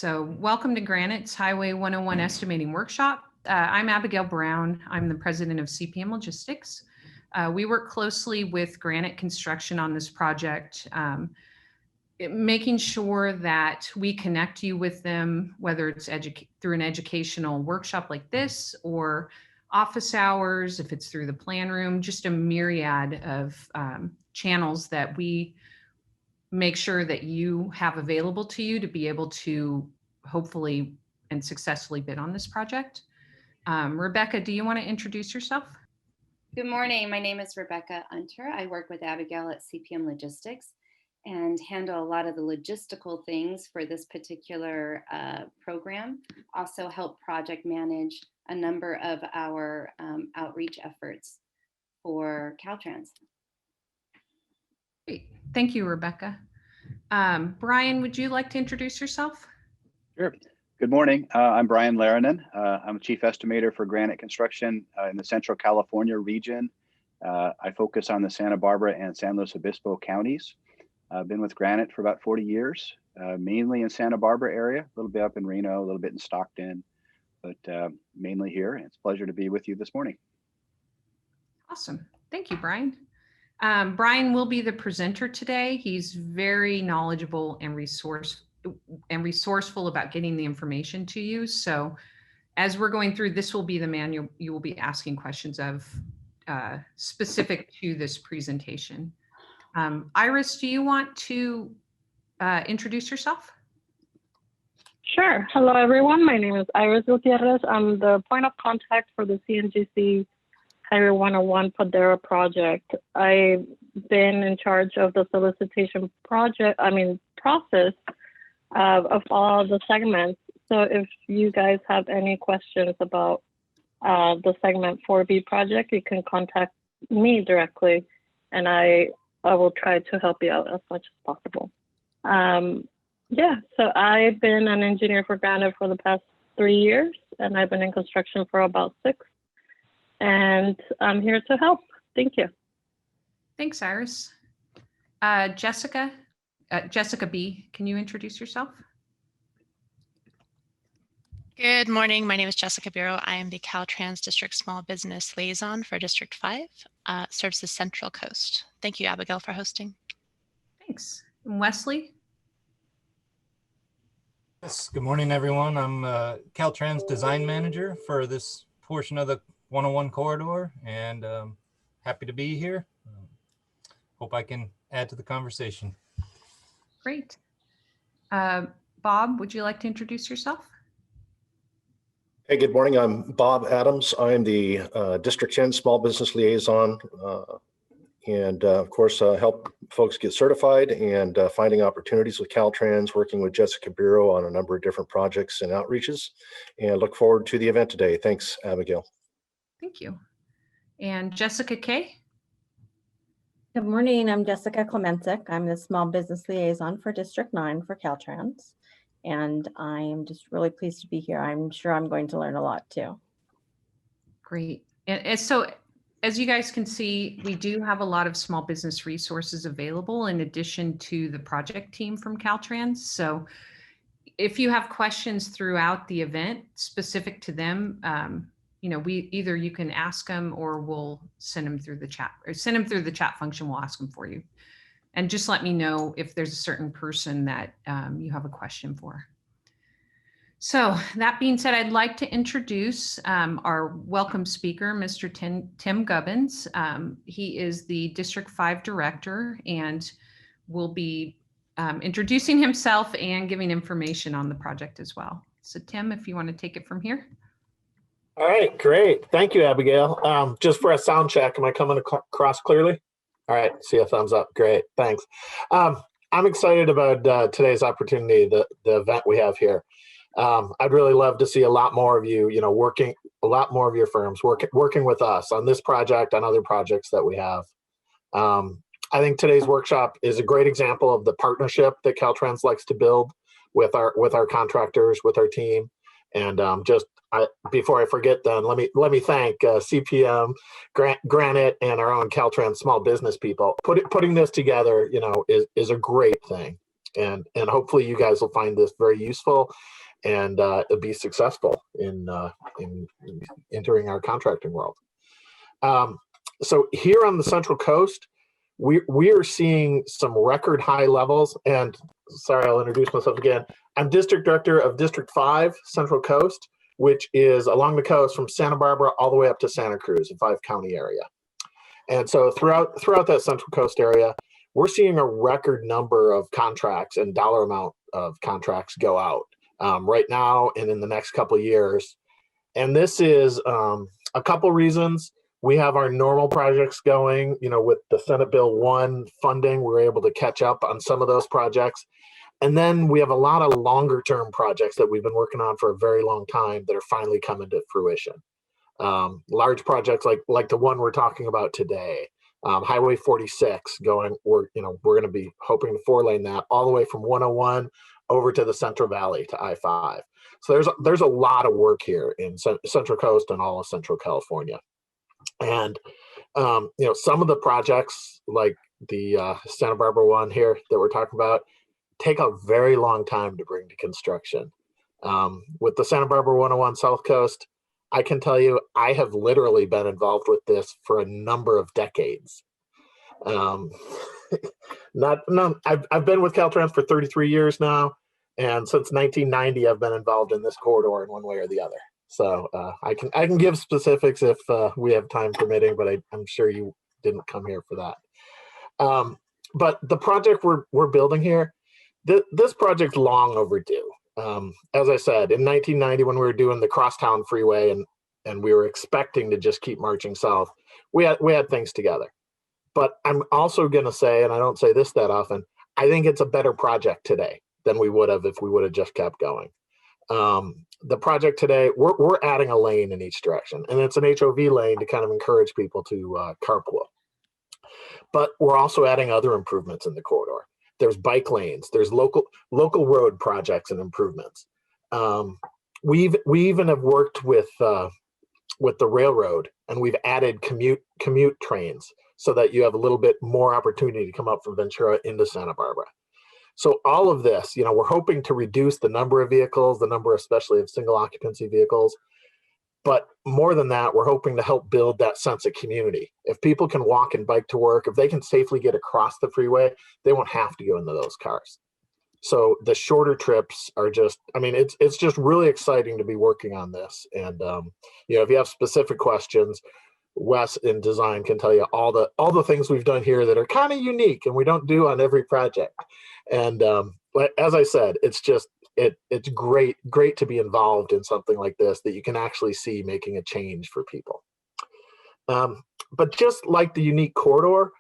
So welcome to Granite's Highway 101 Estimating Workshop. I'm Abigail Brown. I'm the president of CPM Logistics. We work closely with Granite Construction on this project, making sure that we connect you with them, whether it's through an educational workshop like this or office hours, if it's through the plan room, just a myriad of channels that we make sure that you have available to you to be able to hopefully and successfully bid on this project. Rebecca, do you want to introduce yourself? Good morning. My name is Rebecca Unter. I work with Abigail at CPM Logistics and handle a lot of the logistical things for this particular program. Also help project manage a number of our outreach efforts for Caltrans. Great. Thank you, Rebecca. Brian, would you like to introduce yourself? Sure. Good morning. I'm Brian Larinan. I'm Chief Estimator for Granite Construction in the Central California region. I focus on the Santa Barbara and San Luis Obispo counties. I've been with Granite for about 40 years, mainly in Santa Barbara area, a little bit up in Reno, a little bit in Stockton, but mainly here. And it's a pleasure to be with you this morning. Awesome. Thank you, Brian. Brian will be the presenter today. He's very knowledgeable and resourceful about getting the information to you. So as we're going through, this will be the manual you will be asking questions of specific to this presentation. Iris, do you want to introduce yourself? Sure. Hello, everyone. My name is Iris Gutierrez. I'm the point of contact for the Cmgc Highway 101 Padera project. I've been in charge of the solicitation process of all the segments. So if you guys have any questions about the segment 4B project, you can contact me directly, and I will try to help you out as much as possible. So I've been an engineer for Granite for the past 3 years, and I've been in construction for about 6. And I'm here to help. Thank you. Thanks, Iris. Jessica B., can you introduce yourself? Good morning. My name is Jessica Bureau. I am the Caltrans District Small Business Liaison for District 5, serves the Central Coast. Thank you, Abigail, for hosting. Thanks. And Wesley? Yes, good morning, everyone. I'm Caltrans Design Manager for this portion of the 101 corridor, and happy to be here. Hope I can add to the conversation. Great. Bob, would you like to introduce yourself? Hey, good morning. I'm Bob Adams. I'm the District 10 Small Business Liaison, and of course, help folks get certified and finding opportunities with Caltrans, working with Jessica Bureau on a number of different projects and outreaches, and look forward to the event today. Thanks, Abigail. Thank you. And Jessica K? Good morning. I'm Jessica Klemenczyk. I'm the Small Business Liaison for District 9 for Caltrans. And I'm just really pleased to be here. I'm sure I'm going to learn a lot too. Great. And so as you guys can see, we do have a lot of small business resources available in addition to the project team from Caltrans. So if you have questions throughout the event specific to them, you can ask them or we'll send them through the chat, or send them through the chat function. We'll ask them for you. And just let me know if there's a certain person that you have a question for. So that being said, I'd like to introduce our welcome speaker, Mr. Tim Gubbins. He is the District 5 Director and will be introducing himself and giving information on the project as well. So Tim, if you want to take it from here. All right, great. Thank you, Abigail. Just for a sound check, am I coming across clearly? All right, see a thumbs up. Great, thanks. I'm excited about today's opportunity, the event we have here. I'd really love to see a lot more of you, working, a lot more of your firms working with us on this project, on other projects that we have. I think today's workshop is a great example of the partnership that Caltrans likes to build with our contractors, with our team. And before I forget, then let me thank CPM, Granite, and our own Caltrans small business people. Putting this together, is a great thing. And hopefully you guys will find this very useful and be successful in entering our contracting world. So here on the Central Coast, we are seeing some record high levels. And sorry, I'll introduce myself again. I'm District Director of District 5, Central Coast, which is along the coast from Santa Barbara all the way up to Santa Cruz, a 5-county area. And so throughout that Central Coast area, we're seeing a record number of contracts and dollar amount of contracts go out right now and in the next couple of years. And this is a couple reasons. We have our normal projects going, with the Senate Bill 1 funding, we're able to catch up on some of those projects. And then we have a lot of longer term projects that we've been working on for a very long time that are finally coming to fruition. Large projects like the one we're talking about today, Highway 46 we're going to be hoping to 4-lane that all the way from 101 over to the Central Valley to I-5. So there's a lot of work here in Central Coast and all of Central California. And, some of the projects like the Santa Barbara one here that we're talking about take a very long time to bring to construction. With the Santa Barbara 101 South Coast, I can tell you, I have literally been involved with this for a number of decades. I've been with Caltrans for 33 years now, and since 1990, I've been involved in this corridor in one way or the other. So I can give specifics if we have time permitting, but I'm sure you didn't come here for that. But the project we're building here, this project's long overdue. As I said, in 1990, when we were doing the crosstown freeway and we were expecting to just keep marching south, we had things together. But I'm also going to say, and I don't say this that often, I think it's a better project today than we would have if we would have just kept going. The project today, we're adding a lane in each direction, and it's an HOV lane to kind of encourage people to carpool. But we're also adding other improvements in the corridor. There's bike lanes, there's local road projects and improvements. We even have worked with the railroad, and we've added commute trains so that you have a little bit more opportunity to come up from Ventura into Santa Barbara. So all of this, we're hoping to reduce the number of vehicles, the number especially of single occupancy vehicles. But more than that, we're hoping to help build that sense of community. If people can walk and bike to work, if they can safely get across the freeway, they won't have to go into those cars. So the shorter trips are just, it's just really exciting to be working on this. And, if you have specific questions, Wes in design can tell you all the things we've done here that are kind of unique and we don't do on every project. And as I said, it's just, it's great to be involved in something like this that you can actually see making a change for people. But just like the unique corridor,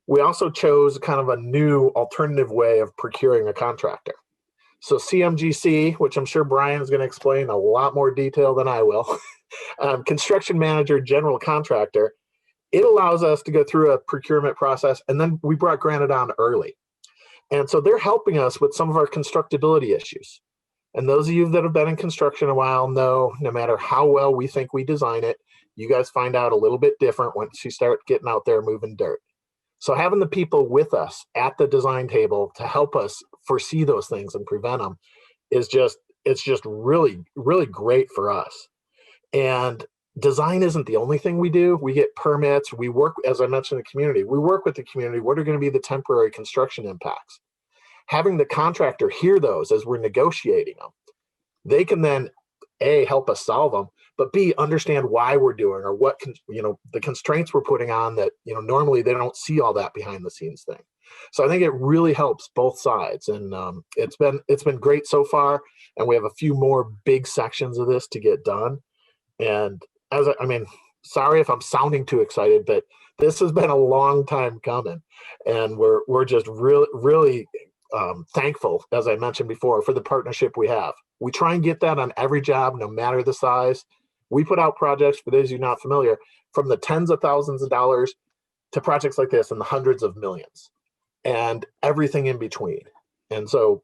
we also chose kind of a new alternative way of procuring a contractor. So CMGC, which I'm sure Brian is going to explain a lot more detail than I will, construction manager, general contractor, it allows us to go through a procurement process, and then we brought Granite on early. And so they're helping us with some of our constructability issues. And those of you that have been in construction a while know no matter how well we think we design it, you guys find out a little bit different once you start getting out there moving dirt. So having the people with us at the design table to help us foresee those things and prevent them is just really, really great for us. And design isn't the only thing we do. We get permits. We work, as I mentioned, the community. We work with the community. What are going to be the temporary construction impacts? Having the contractor hear those as we're negotiating them, they can then A, help us solve them, but B, understand why we're doing or what the constraints we're putting on that normally they don't see all that behind the scenes thing. So I think it really helps both sides, and it's been great so far. And we have a few more big sections of this to get done. And sorry if I'm sounding too excited, but this has been a long time coming, and we're just really thankful, as I mentioned before, for the partnership we have. We try and get that on every job, no matter the size. We put out projects, for those of you not familiar, from the tens of thousands of dollars to projects like this in the hundreds of millions, and everything in between. And so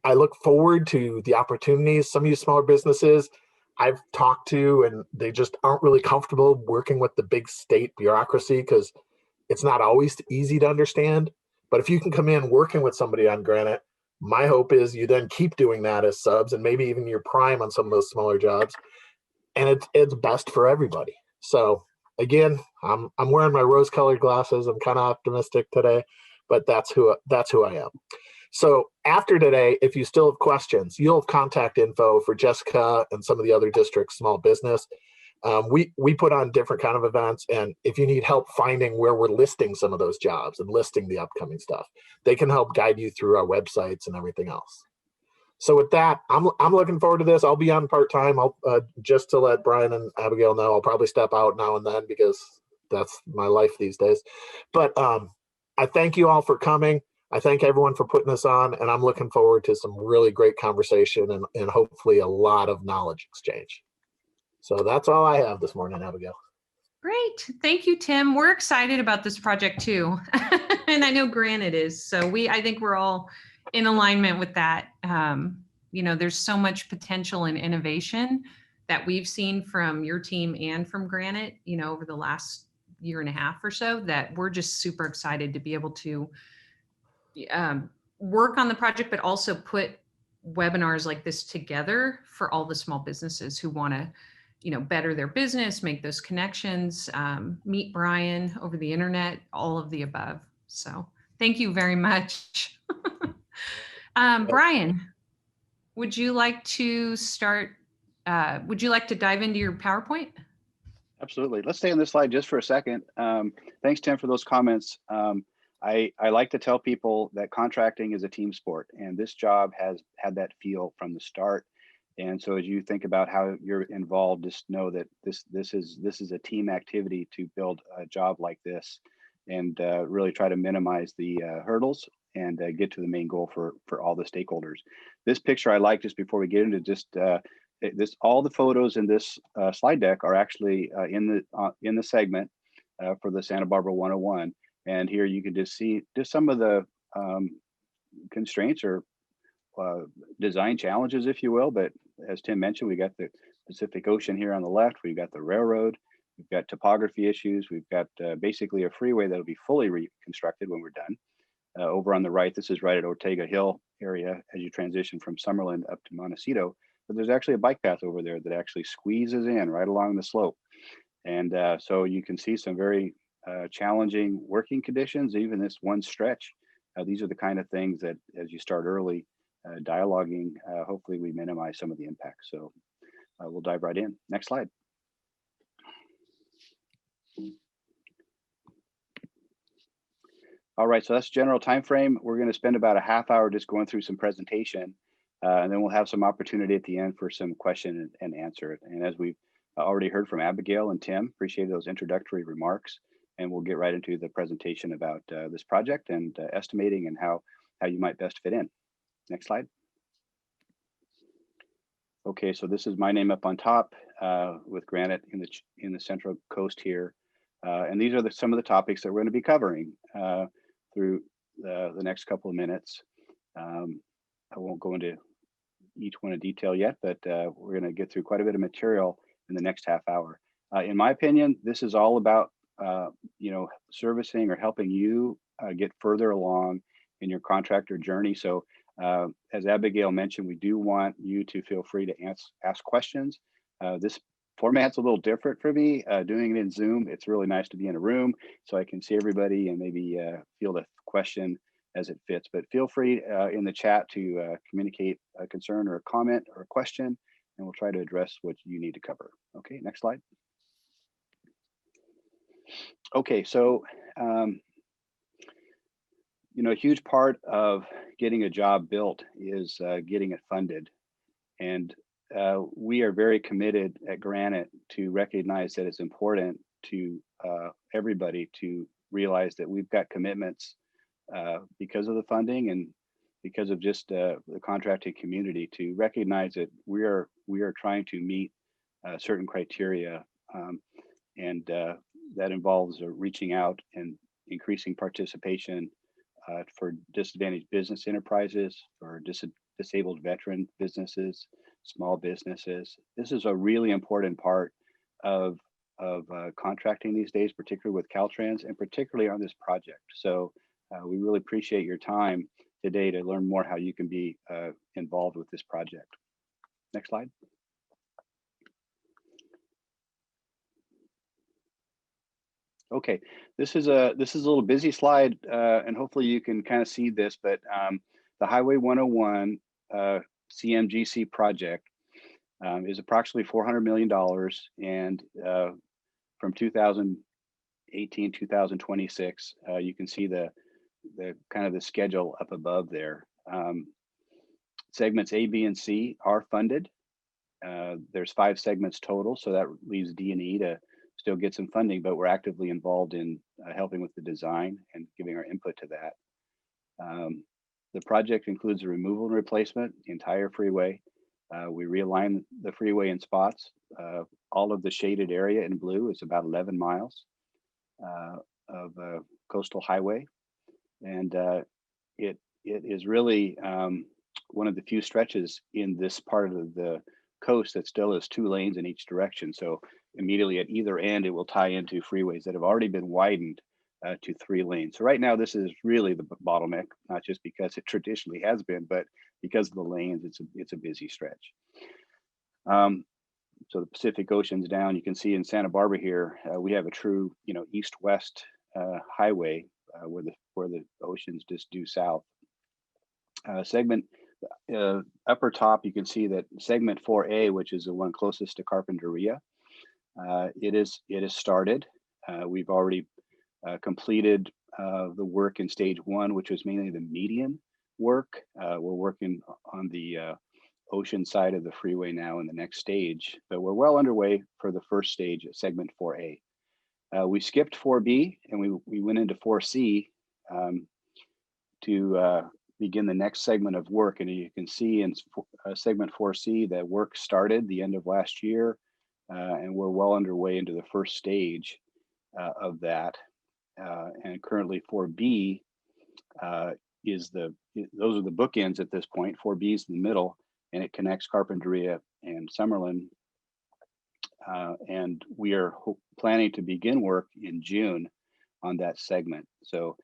I look forward to the opportunities. Some of you smaller businesses I've talked to, and they just aren't really comfortable working with the big state bureaucracy because it's not always easy to understand. But if you can come in working with somebody on Granite, my hope is you then keep doing that as subs and maybe even your prime on some of those smaller jobs. And it's best for everybody. So again, I'm wearing my rose-colored glasses. I'm kind of optimistic today, but that's who I am. So after today, if you still have questions, you'll have contact info for Jessica and some of the other districts, small business. We put on different kind of events, and if you need help finding where we're listing some of those jobs and listing the upcoming stuff, they can help guide you through our websites and everything else. So with that, I'm looking forward to this. I'll be on part-time. I'll just to let Brian and Abigail know, I'll probably step out now and then because that's my life these days. But I thank you all for coming. I thank everyone for putting this on, and I'm looking forward to some really great conversation and hopefully a lot of knowledge exchange. So that's all I have this morning, Abigail. Great. Thank you, Tim. We're excited about this project too. And I know Granite is. So I think we're all in alignment with that. You know, there's so much potential and innovation that we've seen from your team and from Granite, you know, over the last year and a half or so, that we're just super excited to be able to work on the project, but also put webinars like this together for all the small businesses who want to, you know, better their business, make those connections, meet Brian over the internet, all of the above. So thank you very much. Brian, would you like to start? Would you like to dive into your PowerPoint? Absolutely. Let's stay on this slide just for a second. Thanks, Tim, for those comments. I like to tell people that contracting is a team sport, and this job has had that feel from the start. And so as you think about how you're involved, just know that this is a team activity to build a job like this, and really try to minimize the hurdles and get to the main goal for all the stakeholders. This picture I like, just before we get into just all the photos in this slide deck are actually in the segment for the Santa Barbara 101. And here you can just see just some of the constraints or design challenges, if you will. But as Tim mentioned, we got the Pacific Ocean here on the left. We've got the railroad. We've got topography issues. We've got basically a freeway that'll be fully reconstructed when we're done. Over on the right, this is right at Ortega Hill area as you transition from Summerlin up to Montecito. But there's actually a bike path over there that actually squeezes in right along the slope. And so you can see some very challenging working conditions, even this one stretch. These are the kind of things that as you start early dialoguing, hopefully we minimize some of the impacts. So we'll dive right in. Next slide. All right, so that's general time frame. We're going to spend about a half hour just going through some presentation, and then we'll have some opportunity at the end for some question and answer. And as we've already heard from Abigail and Tim, appreciate those introductory remarks, and we'll get right into the presentation about this project and estimating and how you might best fit in. Next slide. Okay, so this is my name up on top with Granite in the Central Coast here. And these are some of the topics that we're going to be covering through the next couple of minutes. I won't go into each one in detail yet, but we're going to get through quite a bit of material in the next half hour. In my opinion, this is all about you know, servicing or helping you get further along in your contractor journey. So as Abigail mentioned, we do want you to feel free to ask questions. This format's a little different for me, doing it in Zoom. It's really nice to be in a room so I can see everybody and maybe field a question as it fits. But feel free in the chat to communicate a concern or a comment or a question, and we'll try to address what you need to cover. Okay, next slide. Okay, so you know, a huge part of getting a job built is getting it funded. And we are very committed at Granite to recognize that it's important to everybody to realize that we've got commitments because of the funding and because of just the contracting community, to recognize that we are trying to meet certain criteria, and that involves reaching out and increasing participation for disadvantaged business enterprises, for disabled veteran businesses, small businesses. This is a really important part of contracting these days, particularly with Caltrans and particularly on this project. So We really appreciate your time today to learn more how you can be involved with this project. Next slide. Okay, this is a little busy slide, and hopefully you can kind of see this, but the Highway 101 CMGC project is approximately $400 million, and from 2018 2026, you can see the kind of the schedule up above there. Segments A, B, and C are funded. There's 5 segments total, so that leaves D and E to still get some funding, but we're actively involved in helping with the design and giving our input to that. The project includes the removal and replacement, the entire freeway. We realign the freeway in spots. All of the shaded area in blue is about 11 miles of coastal highway. And it is really one of the few stretches in this part of the coast that still has 2 lanes in each direction. So immediately at either end, it will tie into freeways that have already been widened to 3 lanes. So right now, this is really the bottleneck, not just because it traditionally has been, but because of the lanes, it's a busy stretch. So the Pacific Ocean's down. You can see in Santa Barbara here, we have a true, east-west highway where the ocean's just due south. Segment upper top, you can see that segment 4A, which is the one closest to Carpinteria, it is started. We've already completed the work in stage 1, which was mainly the median work. We're working on the ocean side of the freeway now in the next stage, but we're well underway for the first stage at segment 4A. We skipped 4B and we went into 4C to begin the next segment of work. And you can see in segment 4C that work started the end of last year, and we're well underway into the first stage of that. And currently 4B those are the bookends at this point. 4B is in the middle, and it connects Carpinteria and Summerlin. And we are planning to begin work in June on that segment. So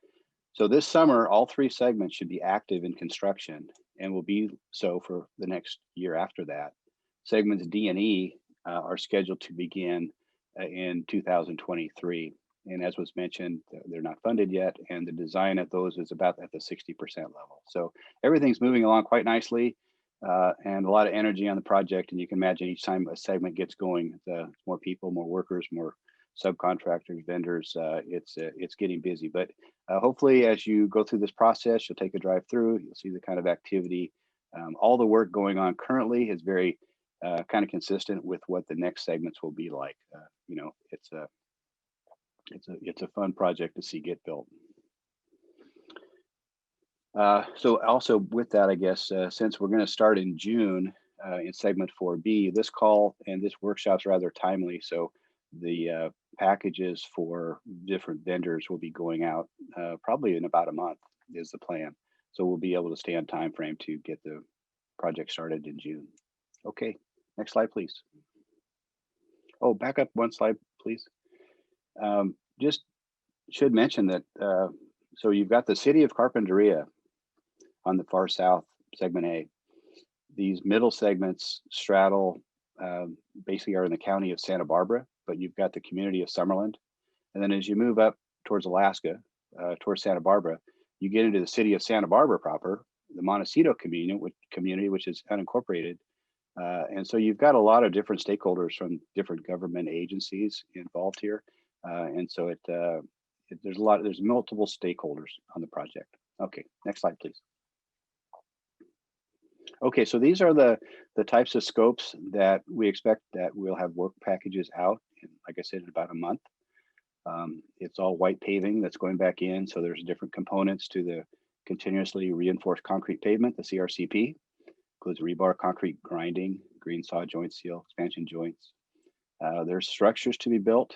this summer, all 3 segments should be active in construction and will be so for the next year after that. Segments D and E are scheduled to begin in 2023. And as was mentioned, they're not funded yet, and the design of those is about at the 60% level. So everything's moving along quite nicely, and a lot of energy on the project. And you can imagine each time a segment gets going, more people, more workers, more subcontractors, vendors. It's getting busy. But hopefully, as you go through this process, you'll take a drive through. You'll see the kind of activity. All the work going on currently is very kind of consistent with what the next segments will be like. It's a fun project to see get built. So also with that, I guess, since we're going to start in June in segment 4B, this call and this workshop's rather timely. So the packages for different vendors will be going out probably in about a month is the plan. So we'll be able to stay on time frame to get the project started in June. Okay, next slide, please. Oh, back up one slide, please. Just should mention that, so you've got the city of Carpinteria on the far south, segment A. These middle segments straddle, basically are in the county of Santa Barbara, but you've got the community of Summerlin. And then as you move up towards Alaska, towards Santa Barbara, you get into the city of Santa Barbara proper, the Montecito community, which is unincorporated. And so you've got a lot of different stakeholders from different government agencies involved here. And so there's multiple stakeholders on the project. Okay, next slide, please. Okay, so these are the types of scopes that we expect that we'll have work packages out in, like I said, in about a month. It's all white paving that's going back in. So there's different components to the continuously reinforced concrete pavement, the CRCP. Includes rebar, concrete grinding, green saw joint seal, expansion joints. There's structures to be built,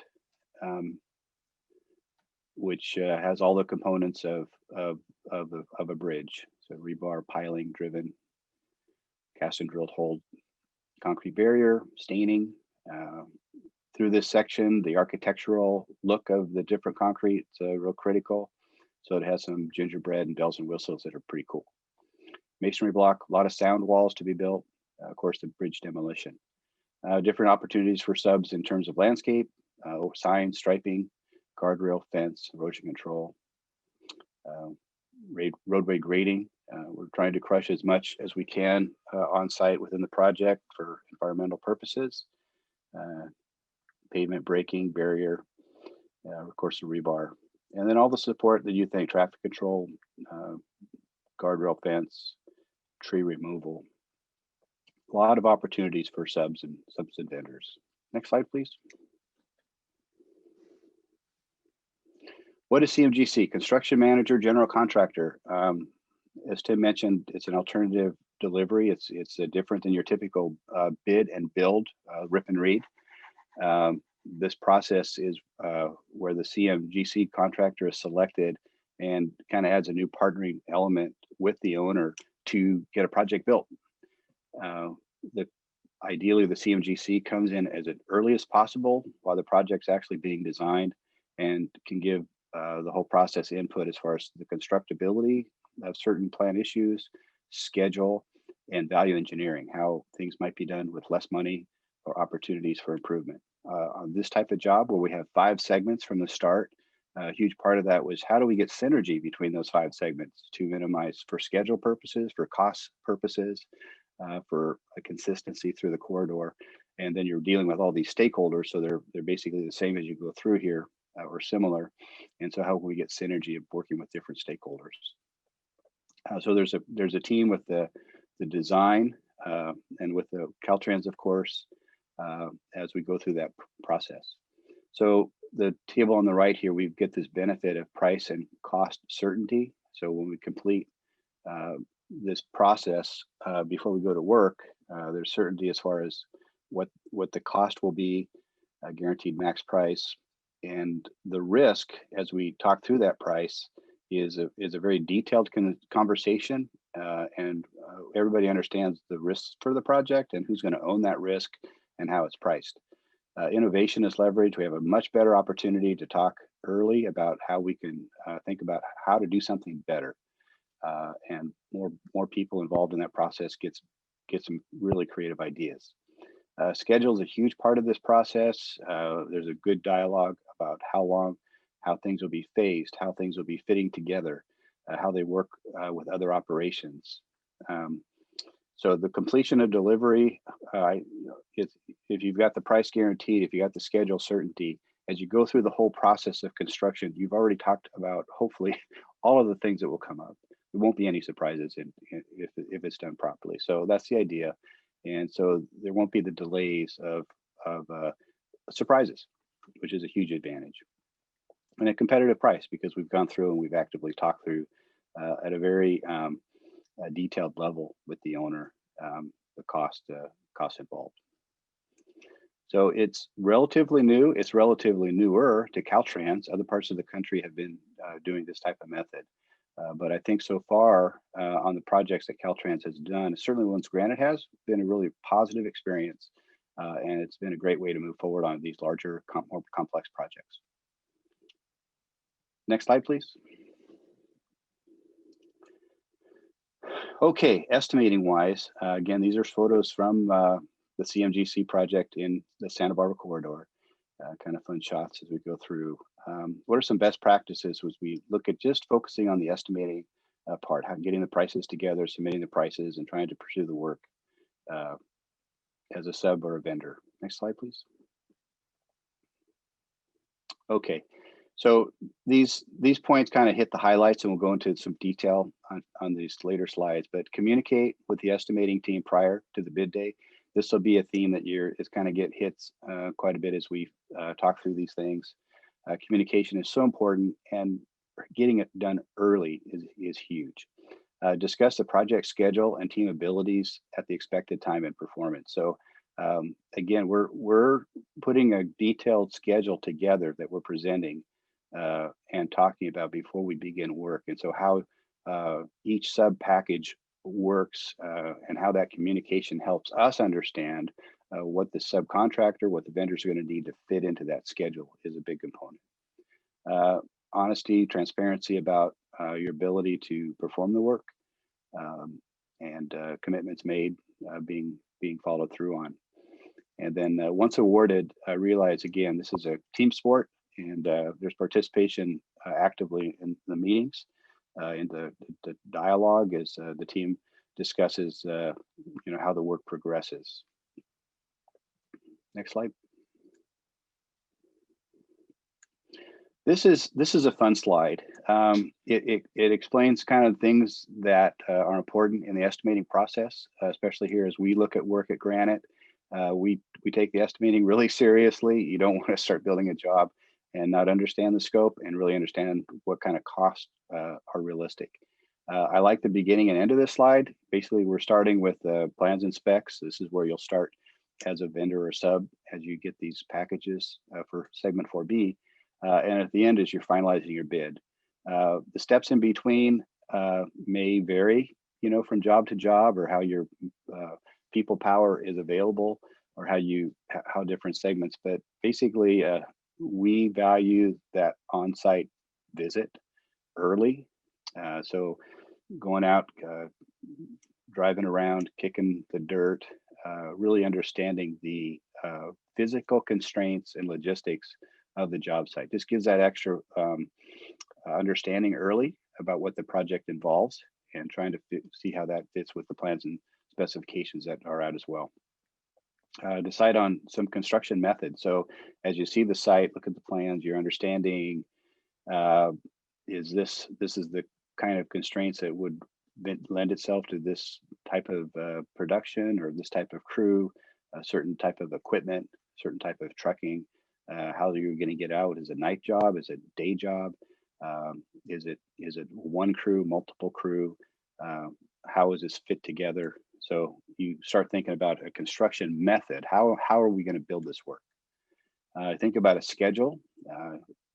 which has all the components of a bridge. So rebar, piling, driven, cast and drilled hole, concrete barrier, staining. Through this section, the architectural look of the different concrete is real critical. So it has some gingerbread and bells and whistles that are pretty cool. Masonry block, a lot of sound walls to be built. Of course, the bridge demolition. Different opportunities for subs in terms of landscape, signs, striping, guardrail, fence, erosion control, roadway grading. We're trying to crush as much as we can on site within the project for environmental purposes. Pavement breaking, barrier, of course, the rebar. And then all the support that you think, traffic control, guardrail fence, tree removal. A lot of opportunities for subs and vendors. Next slide, please. What is CMGC? Construction Manager, General Contractor. As Tim mentioned, it's an alternative delivery. It's different than your typical bid and build, rip and read. This process is where the CMGC contractor is selected and kind of adds a new partnering element with the owner to get a project built. Ideally, the CMGC comes in as early as possible while the project's actually being designed and can give the whole process input as far as the constructability of certain plan issues, schedule, and value engineering, how things might be done with less money or opportunities for improvement. On this type of job where we have 5 segments from the start, a huge part of that was how do we get synergy between those 5 segments to minimize for schedule purposes, for cost purposes, for a consistency through the corridor. And then you're dealing with all these stakeholders, so they're basically the same as you go through here or similar. And so how can we get synergy of working with different stakeholders? So there's a team with the design and with the Caltrans, of course, as we go through that process. So the table on the right here, we get this benefit of price and cost certainty. So when we complete this process before we go to work, there's certainty as far as what the cost will be, guaranteed max price, and the risk as we talk through that price is a very detailed conversation, and everybody understands the risks for the project and who's going to own that risk and how it's priced. Innovation is leveraged. We have a much better opportunity to talk early about how we can think about how to do something better, and more people involved in that process get some really creative ideas. Schedule is a huge part of this process. There's a good dialogue about how long, how things will be phased, how things will be fitting together, how they work with other operations. So the completion of delivery, if you've got the price guaranteed, if you got the schedule certainty, as you go through the whole process of construction, you've already talked about, hopefully, all of the things that will come up. There won't be any surprises if it's done properly. So that's the idea. And so there won't be the delays of surprises, which is a huge advantage. And a competitive price, because we've gone through and we've actively talked through at a very detailed level with the owner, the cost involved. So it's relatively new. It's relatively newer to Caltrans. Other parts of the country have been doing this type of method. But I think so far on the projects that Caltrans has done, certainly ones Granite has, been a really positive experience. And it's been a great way to move forward on these larger, more complex projects. Next slide, please. Okay, estimating wise, again, these are photos from the CMGC project in the Santa Barbara corridor. Kind of fun shots as we go through. What are some best practices as we look at just focusing on the estimating part, how getting the prices together, submitting the prices, and trying to pursue the work as a sub or a vendor. Next slide, please. Okay, so these points kind of hit the highlights, and we'll go into some detail on these later slides, but communicate with the estimating team prior to the bid day. This will be a theme that it's kind of hits quite a bit as we talk through these things. Communication is so important, and getting it done early is huge. Discuss the project schedule and team abilities at the expected time and performance. So again, we're putting a detailed schedule together that we're presenting and talking about before we begin work. And so how each sub package works and how that communication helps us understand what the subcontractor, what the vendors are going to need to fit into that schedule is a big component. honesty, transparency about your ability to perform the work, and commitments made being followed through on. And then once awarded, realize again, this is a team sport, and there's participation actively in the meetings, in the dialogue as the team discusses, how the work progresses. Next slide. This is a fun slide. It explains kind of things that are important in the estimating process, especially here as we look at work at Granite. We take the estimating really seriously. You don't want to start building a job and not understand the scope and really understand what kind of costs are realistic. I like the beginning and end of this slide. Basically, we're starting with plans and specs. This is where you'll start as a vendor or sub as you get these packages for segment 4B. And at the end is you're finalizing your bid. The steps in between may vary, from job to job, or how your people power is available, or how different segments. But basically, we value that on-site visit early. So going out, driving around, kicking the dirt, really understanding the physical constraints and logistics of the job site. This gives that extra understanding early about what the project involves, and trying to see how that fits with the plans and specifications that are out as well. Decide on some construction methods. So as you see the site, look at the plans, you're understanding, this is the kind of constraints that would lend itself to this type of production, or this type of crew, a certain type of equipment, certain type of trucking. How are you going to get out? Is it a night job? Is it a day job? Is it one crew, multiple crew? How is this fit together? So you start thinking about a construction method. How are we going to build this work? Think about a schedule.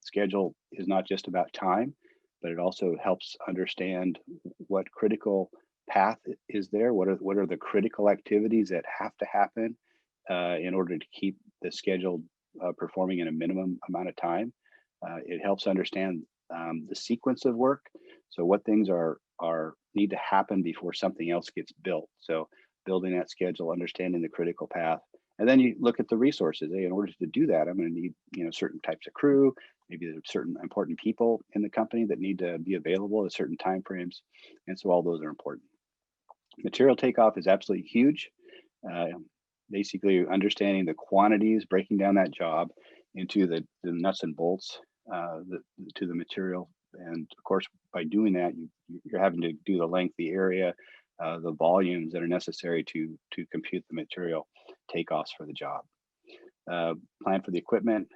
Schedule is not just about time, but it also helps understand what critical path is there. What are the critical activities that have to happen in order to keep the schedule performing in a minimum amount of time. It helps understand the sequence of work. So what things need to happen before something else gets built. So building that schedule, understanding the critical path, and then you look at the resources. In order to do that, I'm going to need certain types of crew. Maybe there's certain important people in the company that need to be available at certain time frames, and so all those are important. Material takeoff is absolutely huge. Basically understanding the quantities, breaking down that job into the nuts and bolts to the material. And of course, by doing that, you're having to do the length, the area, the volumes that are necessary to compute the material takeoffs for the job. Plan for the equipment.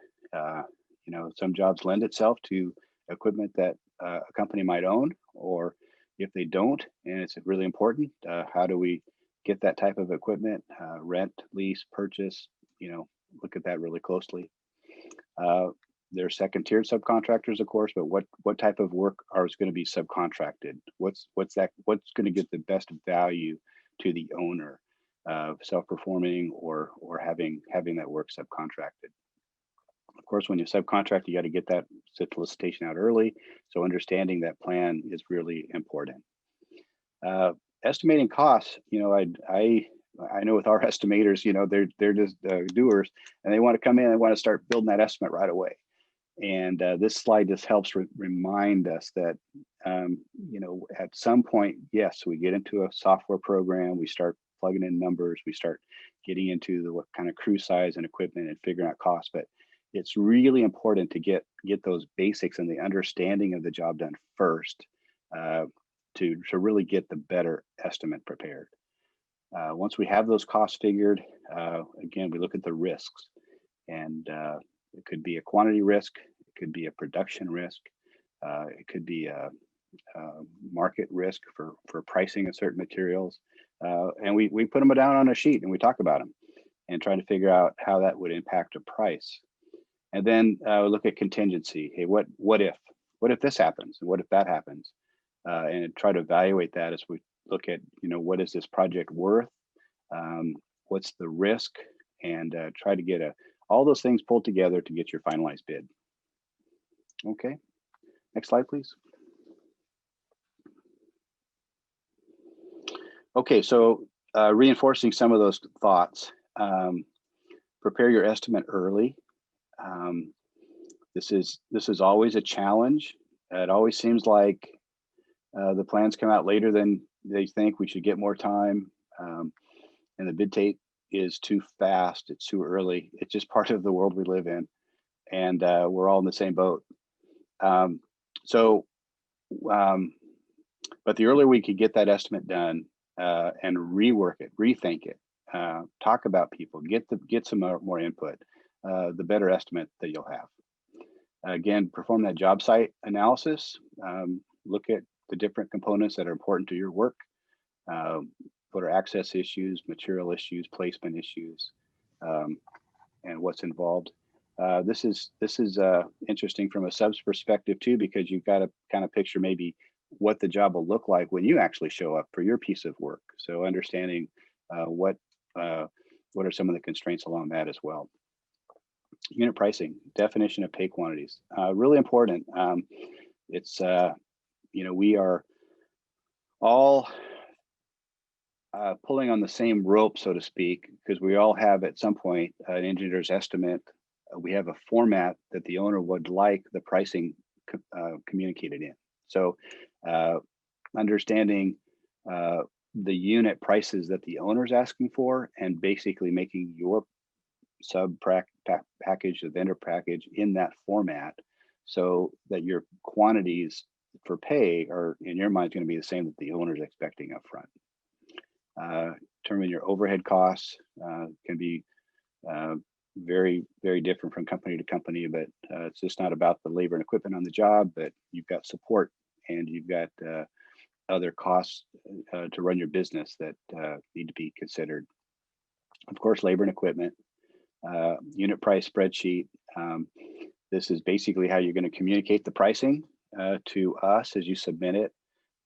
Some jobs lend itself to equipment that a company might own, or if they don't, and it's really important, how do we get that type of equipment, rent, lease, purchase, look at that really closely. There are second-tier subcontractors, of course, but what type of work is going to be subcontracted? What's going to get the best value to the owner, self-performing or having that work subcontracted? Of course, when you subcontract, you got to get that solicitation out early. So understanding that plan is really important. Estimating costs, I know with our estimators, they're just doers, and they want to come in and want to start building that estimate right away. And this slide just helps remind us that, at some point, yes, we get into a software program, we start plugging in numbers, we start getting into what kind of crew size and equipment and figuring out costs. But it's really important to get those basics and the understanding of the job done first, to really get the better estimate prepared. Once we have those costs figured, again, we look at the risks, and it could be a quantity risk, it could be a production risk, it could be a market risk for pricing of certain materials, and we put them down on a sheet and we talk about them and try to figure out how that would impact a price. And then look at contingency. Hey, what if this happens, and what if that happens? And try to evaluate that as we look at, what is this project worth? What's the risk? And try to get all those things pulled together to get your finalized bid. Okay. Next slide, please. Okay, so reinforcing some of those thoughts. Prepare your estimate early. This is always a challenge. It always seems like the plans come out later than they think. We should get more time, and the bid date is too fast. It's too early. It's just part of the world we live in, and we're all in the same boat. But the earlier we could get that estimate done and rework it, rethink it, talk about people, get some more input, the better estimate that you'll have. Again, perform that job site analysis. Look at the different components that are important to your work. What are access issues, material issues, placement issues, and what's involved. This is interesting from a sub's perspective too, because you've got to kind of picture maybe what the job will look like when you actually show up for your piece of work. So understanding what are some of the constraints along that as well. Unit pricing, definition of pay quantities, really important. It's we are all pulling on the same rope, so to speak, because we all have at some point an engineer's estimate. We have a format that the owner would like the pricing communicated in. So understanding the unit prices that the owner's asking for, and basically making your sub package, the vendor package, in that format, so that your quantities for pay are in your mind going to be the same that the owner's expecting up front. Determine your overhead costs. Can be very, very different from company to company, but it's just not about the labor and equipment on the job, but you've got support and you've got other costs to run your business that need to be considered. Of course, labor and equipment, unit price spreadsheet. This is basically how you're going to communicate the pricing to us as you submit it.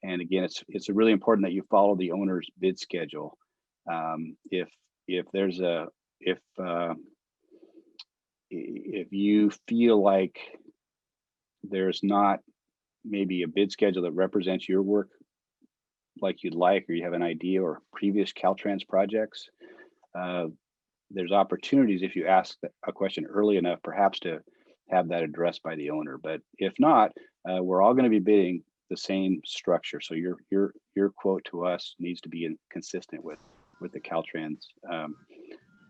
And again, it's really important that you follow the owner's bid schedule. If you feel like there's not maybe a bid schedule that represents your work like you'd like, or you have an idea or previous Caltrans projects, there's opportunities if you ask a question early enough, perhaps to have that addressed by the owner. But if not, we're all going to be bidding the same structure. So your quote to us needs to be consistent with the Caltrans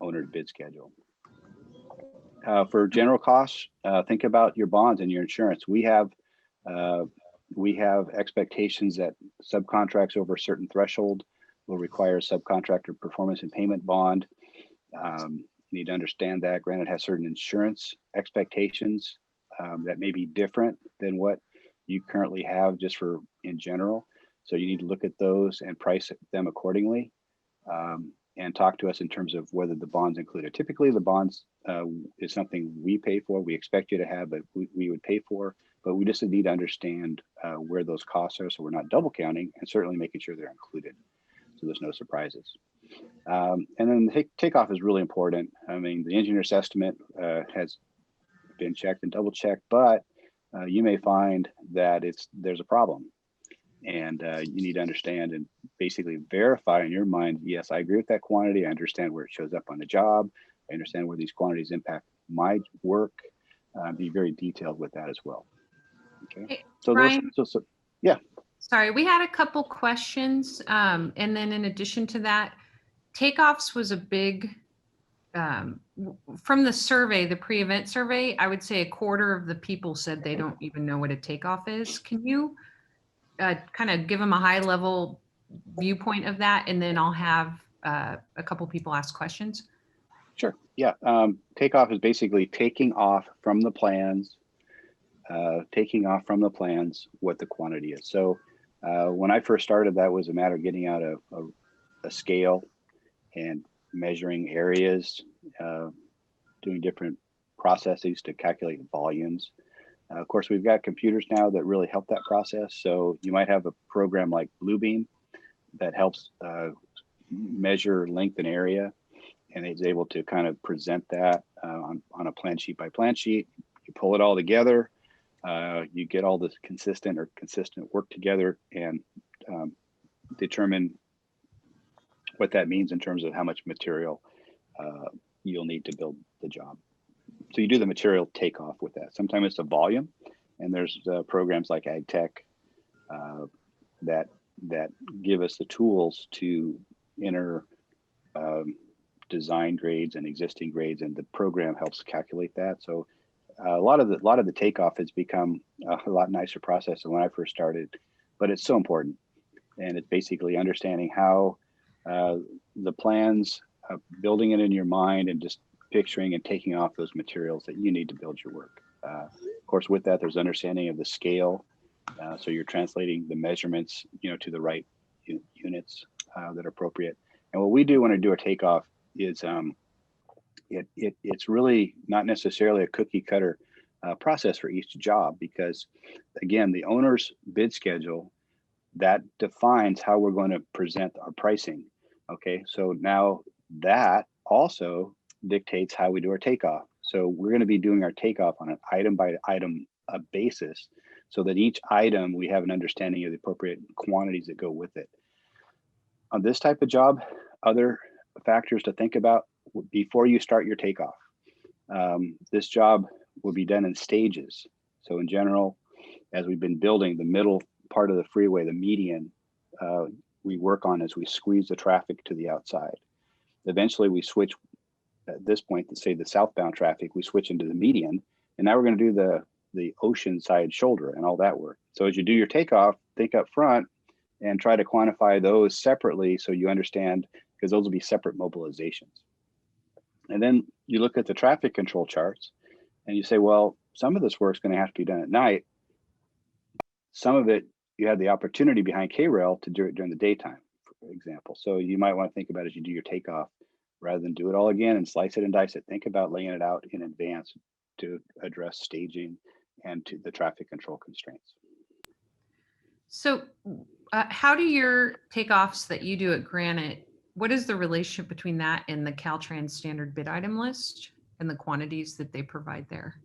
owner's bid schedule. For general costs, think about your bonds and your insurance. We have expectations that subcontracts over a certain threshold will require a subcontractor performance and payment bond. You need to understand that Granite has certain insurance expectations that may be different than what you currently have just for in general. So you need to look at those and price them accordingly, and talk to us in terms of whether the bond's included. Typically the bonds is something we pay for, we expect you to have, but we would pay for, but we just need to understand where those costs are, so we're not double counting, and certainly making sure they're included, so there's no surprises. And then the takeoff is really important. I mean, the engineer's estimate has been checked and double checked, but you may find that there's a problem, and you need to understand and basically verify in your mind, yes, I agree with that quantity. I understand where it shows up on the job. I understand where these quantities impact my work. Be very detailed with that as well. Okay. Hey, so Brian, yeah. Sorry, we had a couple questions, and then in addition to that, takeoffs was a big, from the survey, the pre-event survey, I would say a quarter of the people said they don't even know what a takeoff is. Can you kind of give them a high level viewpoint of that, and then I'll have a couple people ask questions? Sure. Yeah. Takeoff is basically taking off from the plans, what the quantity is. So when I first started, that was a matter of getting out a scale and measuring areas, doing different processes to calculate volumes. Of course, we've got computers now that really help that process. So you might have a program like Bluebeam that helps measure length and area, and it's able to kind of present that on a plan sheet by plan sheet. You pull it all together, You get all this consistent work together and determine what that means in terms of how much material you'll need to build the job. So you do the material takeoff with that. Sometimes it's a volume, and there's programs like AgTech that give us the tools to enter design grades and existing grades, and the program helps calculate that. So a lot of the takeoff has become a lot nicer process than when I first started, but it's so important. And it's basically understanding how the plans, building it in your mind, and just picturing and taking off those materials that you need to build your work. Of course, with that, there's understanding of the scale. So you're translating the measurements, to the right units that are appropriate. And what we do when I do a takeoff is it's really not necessarily a cookie cutter process for each job, because again, the owner's bid schedule that defines how we're going to present our pricing. Okay, so now that also dictates how we do our takeoff. So we're going to be doing our takeoff on an item by item basis, so that each item we have an understanding of the appropriate quantities that go with it. On this type of job, other factors to think about before you start your takeoff. This job will be done in stages. So in general, as we've been building the middle part of the freeway, the median, we work on as we squeeze the traffic to the outside. Eventually we switch at this point to say the southbound traffic, we switch into the median, and now we're going to do the ocean side shoulder and all that work. So as you do your takeoff, think up front and try to quantify those separately so you understand, because those will be separate mobilizations. And then you look at the traffic control charts and you say, well, some of this work's going to have to be done at night. Some of it you have the opportunity behind K-Rail to do it during the daytime, for example. So you might want to think about as you do your takeoff, rather than do it all again and slice it and dice it, think about laying it out in advance to address staging and to the traffic control constraints. So how do your takeoffs that you do at Granite, what is the relationship between that and the Caltrans standard bid item list and the quantities that they provide there?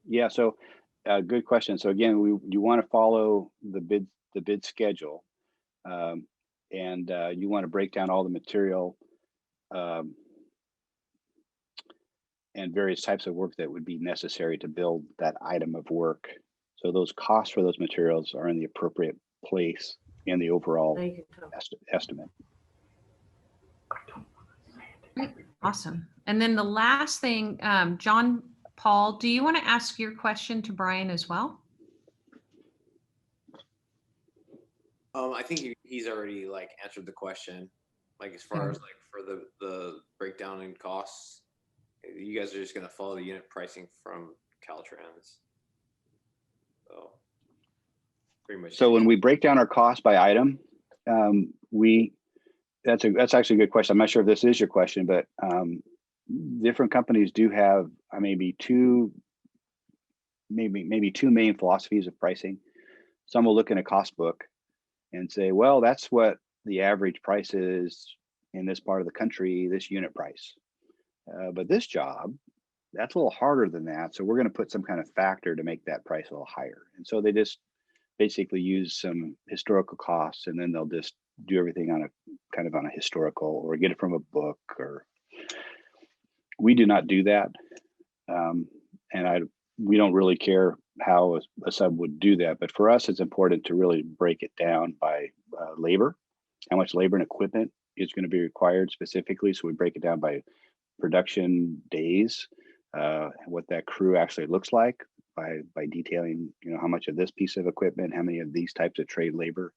Yeah, so good question. So again, you want to follow the bid schedule, and you want to break down all the material and various types of work that would be necessary to build that item of work. So those costs for those materials are in the appropriate place in the overall estimate. Awesome. And then the last thing, John Paul, do you want to ask your question to Brian as well? I think he's already answered the question, as far as for the breakdown in costs. You guys are just going to follow the unit pricing from Caltrans. So pretty much. So when we break down our costs by item, that's actually a good question. I'm not sure if this is your question, but different companies do have maybe two main philosophies of pricing. Some will look in a cost book and say, well, that's what the average price is in this part of the country, this unit price. But this job, that's a little harder than that. So we're going to put some kind of factor to make that price a little higher. And so they just basically use some historical costs, and then they'll just do everything on a kind of on a historical, or get it from a book. Or we do not do that. We don't really care how a sub would do that. But for us, it's important to really break it down by labor, how much labor and equipment is going to be required specifically. So we break it down by production days, what that crew actually looks like by detailing, how much of this piece of equipment, how many of these types of trade labor.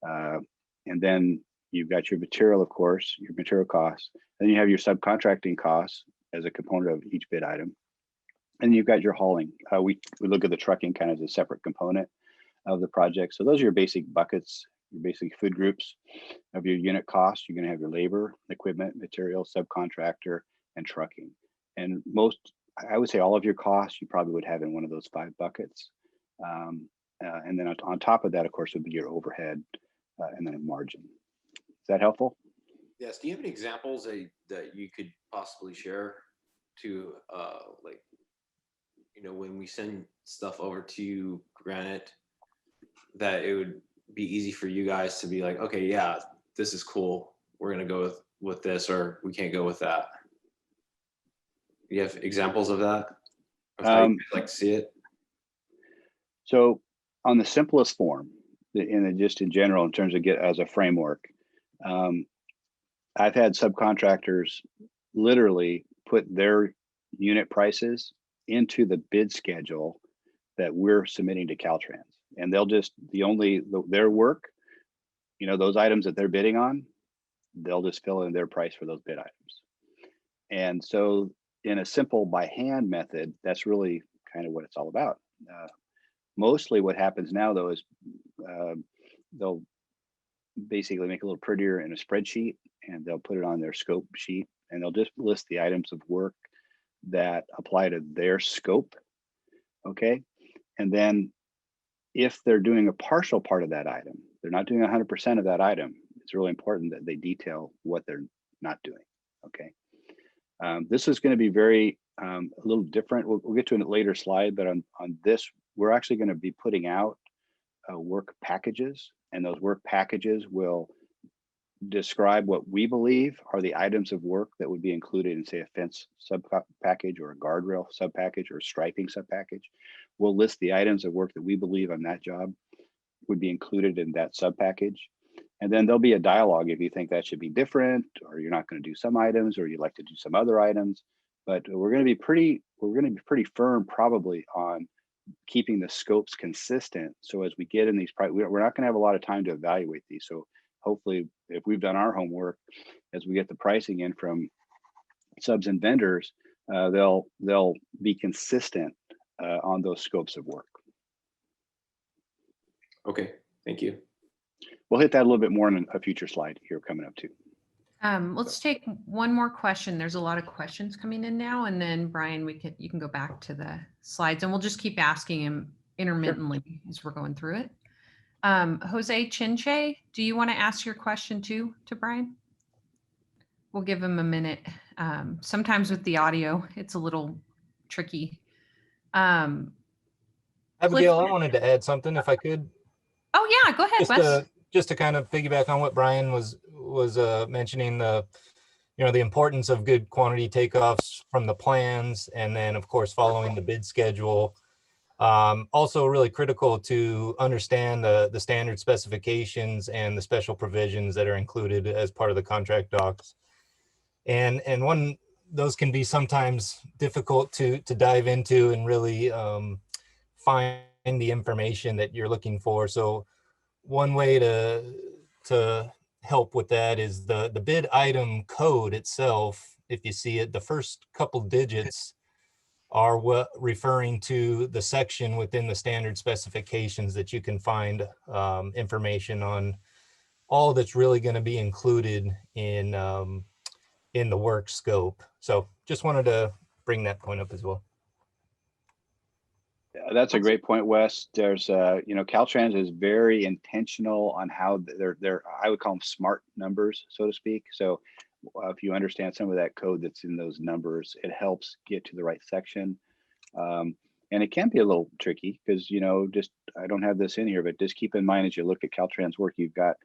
And then you've got your material, of course, your material costs. Then you have your subcontracting costs as a component of each bid item. And you've got your hauling. We look at the trucking kind of as a separate component of the project. So those are your basic buckets, your basic food groups of your unit cost. You're going to have your labor, equipment, material, subcontractor, and trucking. And I would say all of your costs you probably would have in one of those 5 buckets. And then on top of that, of course, would be your overhead and then a margin. Is that helpful? Yes. Do you have any examples that you could possibly share to when we send stuff over to Granite, that it would be easy for you guys to be like, okay, yeah, this is cool. We're going to go with this, or we can't go with that. You have examples of that? Of how you like to see it? So on the simplest form, just in general, in terms of as a framework, I've had subcontractors literally put their unit prices into the bid schedule that we're submitting to Caltrans. And they'll just, their work, those items that they're bidding on, they'll just fill in their price for those bid items. And so in a simple by hand method, that's really kind of what it's all about. Mostly what happens now though is they'll basically make it a little prettier in a spreadsheet, and they'll put it on their scope sheet, and they'll just list the items of work that apply to their scope. Okay. And then if they're doing a partial part of that item, they're not doing 100% of that item, it's really important that they detail what they're not doing. Okay. This is going to be very a little different. We'll get to in a later slide, but on this, we're actually going to be putting out work packages, and those work packages will describe what we believe are the items of work that would be included in, say, a fence sub package or a guardrail sub package or a striping sub package. We'll list the items of work that we believe on that job would be included in that sub package. And then there'll be a dialogue if you think that should be different, or you're not going to do some items, or you'd like to do some other items. But we're going to be pretty firm probably on keeping the scopes consistent. So as we get in these, we're not going to have a lot of time to evaluate these. So hopefully, if we've done our homework, as we get the pricing in from subs and vendors, they'll be consistent on those scopes of work. Okay, thank you. We'll hit that a little bit more in a future slide here coming up too. Let's take one more question. There's a lot of questions coming in now, and then Brian, you can go back to the slides, and we'll just keep asking him intermittently as we're going through it. Jose Chinche, do you want to ask your question too to Brian? We'll give him a minute. Sometimes with the audio, it's a little tricky. Abigail, Clifton. I wanted to add something if I could. Oh yeah, go ahead, Wes. Just to kind of piggyback on what Brian was mentioning, the importance of good quantity takeoffs from the plans, and then of course following the bid schedule. Also really critical to understand the standard specifications and the special provisions that are included as part of the contract docs. And those can be sometimes difficult to dive into and really find the information that you're looking for. So one way to help with that is the bid item code itself. If you see it, the first couple digits are what referring to the section within the standard specifications that you can find information on all that's really going to be included in the work scope. So just wanted to bring that point up as well. Yeah, that's a great point, Wes. There's Caltrans is very intentional on how they're I would call them smart numbers, so to speak. So if you understand some of that code that's in those numbers, it helps get to the right section. And it can be a little tricky because, I don't have this in here, but just keep in mind as you look at Caltrans work, you've got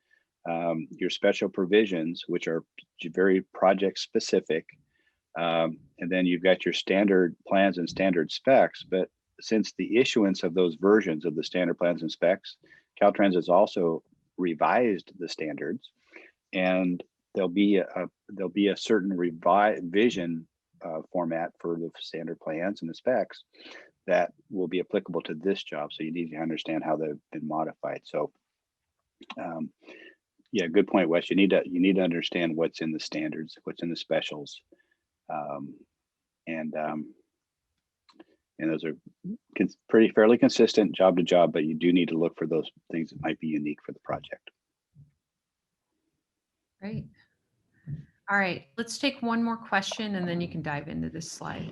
your special provisions, which are very project specific. And then you've got your standard plans and standard specs. But since the issuance of those versions of the standard plans and specs, Caltrans has also revised the standards, and there'll be a certain revision format for the standard plans and the specs that will be applicable to this job. So you need to understand how they've been modified. So yeah, good point, Wes. You need to understand what's in the standards, what's in the specials, and those are fairly consistent job to job, but you do need to look for those things that might be unique for the project. Great. All right, let's take one more question and then you can dive into this slide.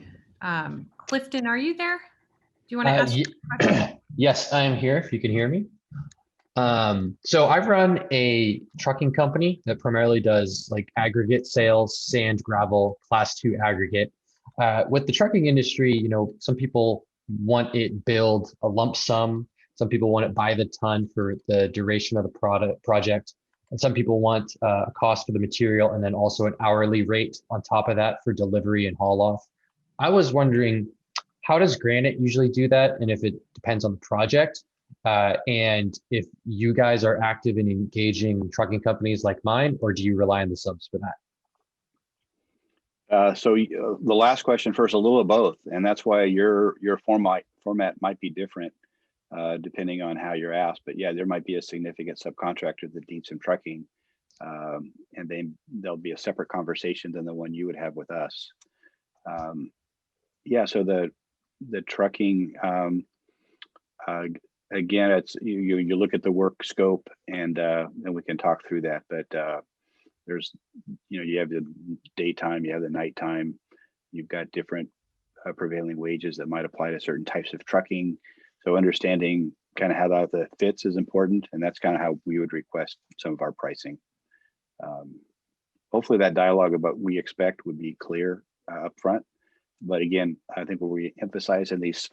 Clifton, are you there? Do you want to ask a question? Yes, I am here, if you can hear me. So I run a trucking company that primarily does like aggregate sales, sand, gravel, class 2 aggregate. With the trucking industry, some people want it billed a lump sum. Some people want it by the ton for the duration of the project. And some people want a cost for the material and then also an hourly rate on top of that for delivery and haul off. I was wondering, how does Granite usually do that? And if it depends on the project, and if you guys are active in engaging trucking companies like mine, or do you rely on the subs for that? So the last question first, a little of both, and that's why your format might be different depending on how you're asked. But yeah, there might be a significant subcontractor that needs some trucking, and there'll be a separate conversation than the one you would have with us. Yeah, so the trucking, again, it's you look at the work scope, and we can talk through that. But there's, you have the daytime, you have the nighttime, you've got different prevailing wages that might apply to certain types of trucking. So understanding kind of how that fits is important, and that's kind of how we would request some of our pricing. Hopefully that dialogue about we expect would be clear up front. But again, I think what we emphasize in these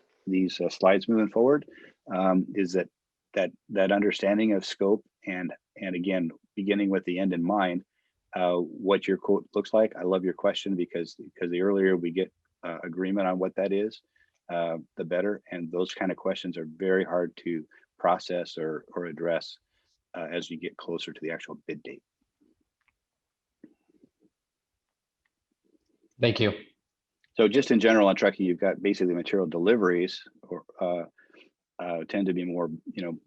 slides moving forward is that understanding of scope, and again, beginning with the end in mind, what your quote looks like. I love your question because the earlier we get agreement on what that is, the better. And those kind of questions are very hard to process or address as you get closer to the actual bid date. Thank you. So just in general on trucking, you've got basically material deliveries or tend to be more,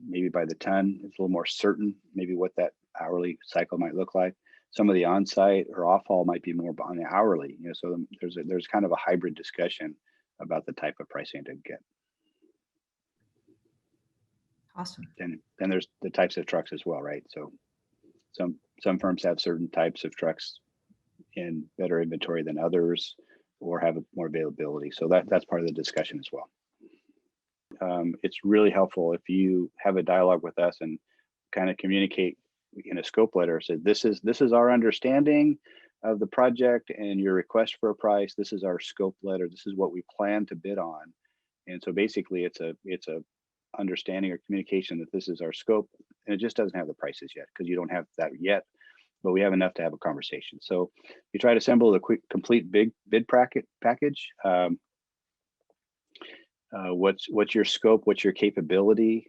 maybe by the ton. It's a little more certain, maybe what that hourly cycle might look like. Some of the on-site or off-haul might be more on the hourly. So there's kind of a hybrid discussion about the type of pricing to get. Awesome. And then there's the types of trucks as well, right? So some firms have certain types of trucks in better inventory than others, or have more availability. So that's part of the discussion as well. It's really helpful if you have a dialogue with us and kind of communicate in a scope letter. So this is our understanding of the project and your request for a price. This is our scope letter. This is what we plan to bid on. And so basically it's a understanding or communication that this is our scope, and it just doesn't have the prices yet because you don't have that yet, but we have enough to have a conversation. So you try to assemble the complete bid package. What's your scope? What's your capability?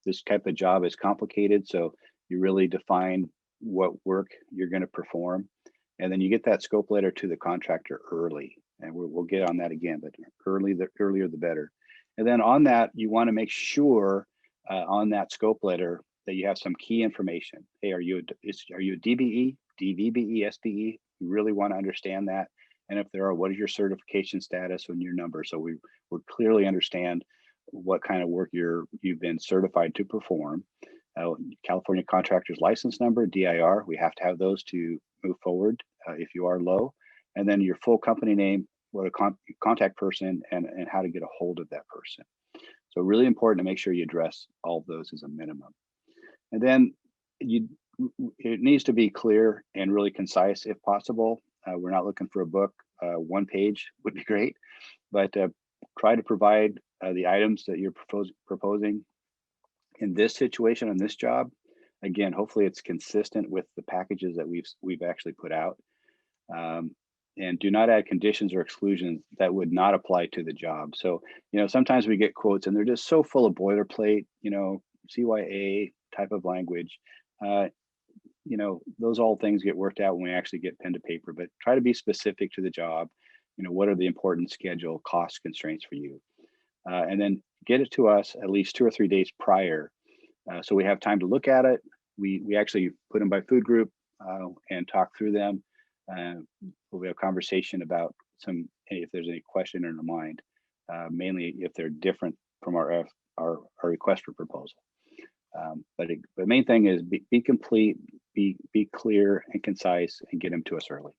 This type of job is complicated, so you really define what work you're going to perform, and then you get that scope letter to the contractor early. And we'll get on that again, but the earlier the better. And then on that, you want to make sure on that scope letter that you have some key information. Hey, are you a DBE, DVBE, SBE? You really want to understand that. And if there are, what is your certification status and your number? So we clearly understand what kind of work you've been certified to perform. California Contractor's License Number, DIR, we have to have those to move forward if you are low. And then your full company name, what a contact person, and how to get a hold of that person. So really important to make sure you address all of those as a minimum. And then it needs to be clear and really concise if possible. We're not looking for a book. 1 page would be great, but try to provide the items that you're proposing in this situation on this job. Again, hopefully it's consistent with the packages that we've actually put out. And do not add conditions or exclusions that would not apply to the job. So, sometimes we get quotes and they're just so full of boilerplate, CYA type of language. Those all things get worked out when we actually get pen to paper, but try to be specific to the job. What are the important schedule cost constraints for you? And then get it to us at least 2 or 3 days prior. So we have time to look at it. We actually put them by food group and talk through them. We'll have a conversation about if there's any question in our mind, mainly if they're different from our request for proposal. But the main thing is be complete, be clear and concise, and get them to us early.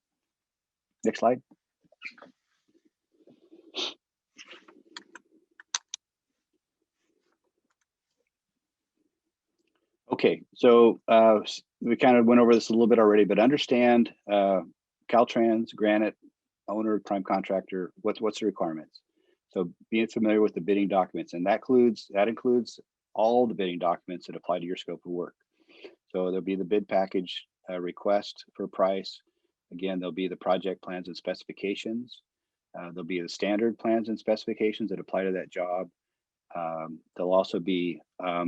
Next slide. Okay, so we kind of went over this a little bit already, but understand Caltrans, Granite, owner, prime contractor, what's the requirements? So being familiar with the bidding documents, and that includes all the bidding documents that apply to your scope of work. So there'll be the bid package request for price. Again, there'll be the project plans and specifications. There'll be the standard plans and specifications that apply to that job. There'll also be a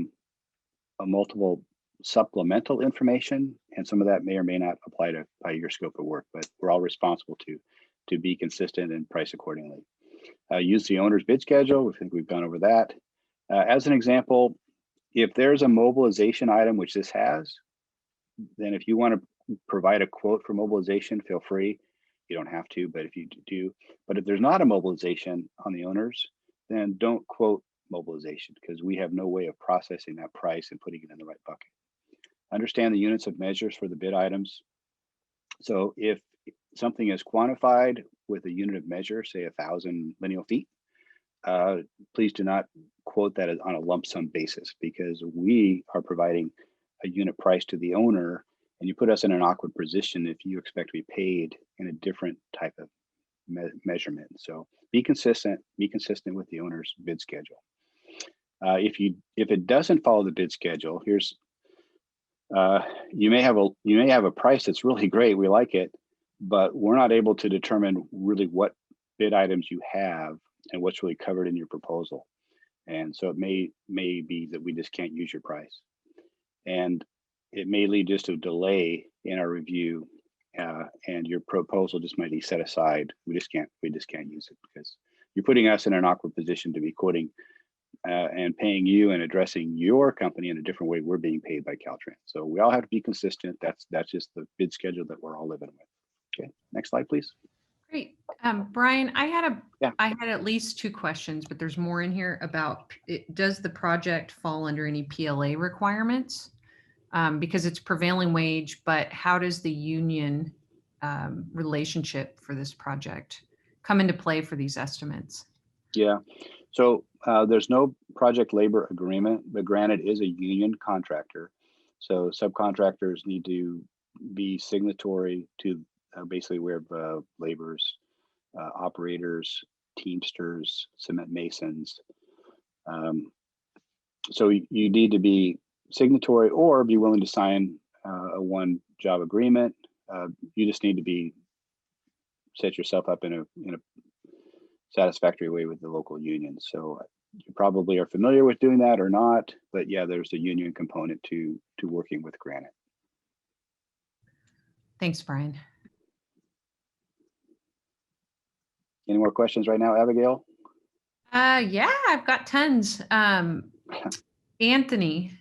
multiple supplemental information, and some of that may or may not apply to your scope of work, but we're all responsible to be consistent and price accordingly. Use the owner's bid schedule. I think we've gone over that. As an example, if there's a mobilization item, which this has, then if you want to provide a quote for mobilization, feel free. You don't have to, but if you do, but if there's not a mobilization on the owners, then don't quote mobilization, because we have no way of processing that price and putting it in the right bucket. Understand the units of measures for the bid items. So if something is quantified with a unit of measure, say 1,000 lineal feet, please do not quote that on a lump sum basis, because we are providing a unit price to the owner, and you put us in an awkward position if you expect to be paid in a different type of measurement. So be consistent with the owner's bid schedule. If it doesn't follow the bid schedule, here's you may have a price that's really great, we like it, but we're not able to determine really what bid items you have and what's really covered in your proposal. And so it may be that we just can't use your price, and it may lead just to a delay in our review, and your proposal just might be set aside. We just can't use it, because you're putting us in an awkward position to be quoting and paying you and addressing your company in a different way we're being paid by Caltrans. So we all have to be consistent. That's just the bid schedule that we're all living with. Okay, next slide, please. Great. Brian, I had at least 2 questions, but there's more in here about does the project fall under any PLA requirements? Because it's prevailing wage, but how does the union relationship for this project come into play for these estimates? Yeah, so there's no project labor agreement, but Granite is a union contractor. So subcontractors need to be signatory to basically we have laborers, operators, teamsters, cement masons. So you need to be signatory or be willing to sign a one job agreement. You just need to set yourself up in a satisfactory way with the local union. So you probably are familiar with doing that or not, but yeah, there's a union component to working with Granite. Thanks, Brian. Any more questions right now, Abigail? Yeah, I've got tons. Anthony,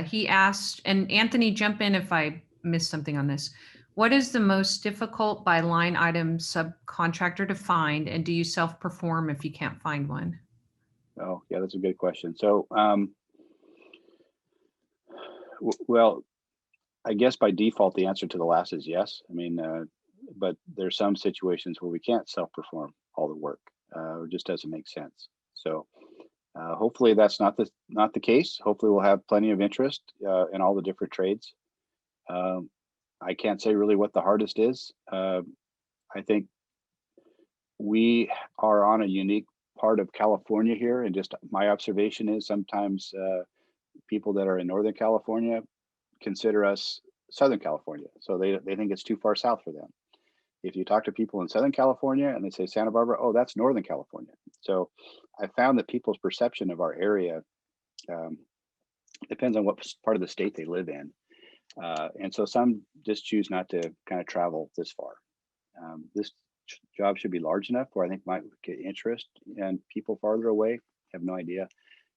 he asked, and Anthony, jump in if I missed something on this. What is the most difficult by line item subcontractor to find, and do you self-perform if you can't find one? Oh, yeah, that's a good question. So, well, I guess by default, the answer to the last is yes. I mean, but there's some situations where we can't self-perform all the work. It just doesn't make sense. So hopefully that's not the case. Hopefully we'll have plenty of interest in all the different trades. I can't say really what the hardest is. I think we are on a unique part of California here, and just my observation is sometimes people that are in Northern California consider us Southern California, so they think it's too far south for them. If you talk to people in Southern California and they say Santa Barbara, oh, that's Northern California. So I found that people's perception of our area depends on what part of the state they live in. And so some just choose not to kind of travel this far. This job should be large enough where I think might get interest, and people farther away have no idea.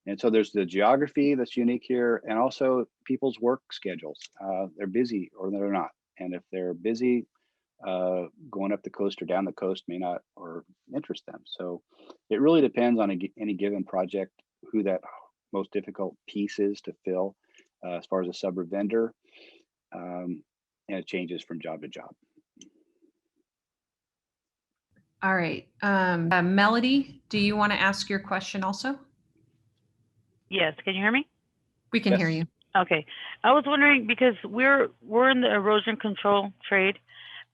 And so there's the geography that's unique here, and also people's work schedules. They're busy or they're not. And if they're busy, going up the coast or down the coast may not or interest them. So it really depends on any given project, who that most difficult piece is to fill as far as a sub or vendor. And it changes from job to job. All right. Melody, do you want to ask your question also? Yes, can you hear me? We can hear you. Okay. I was wondering, because we're in the erosion control trade,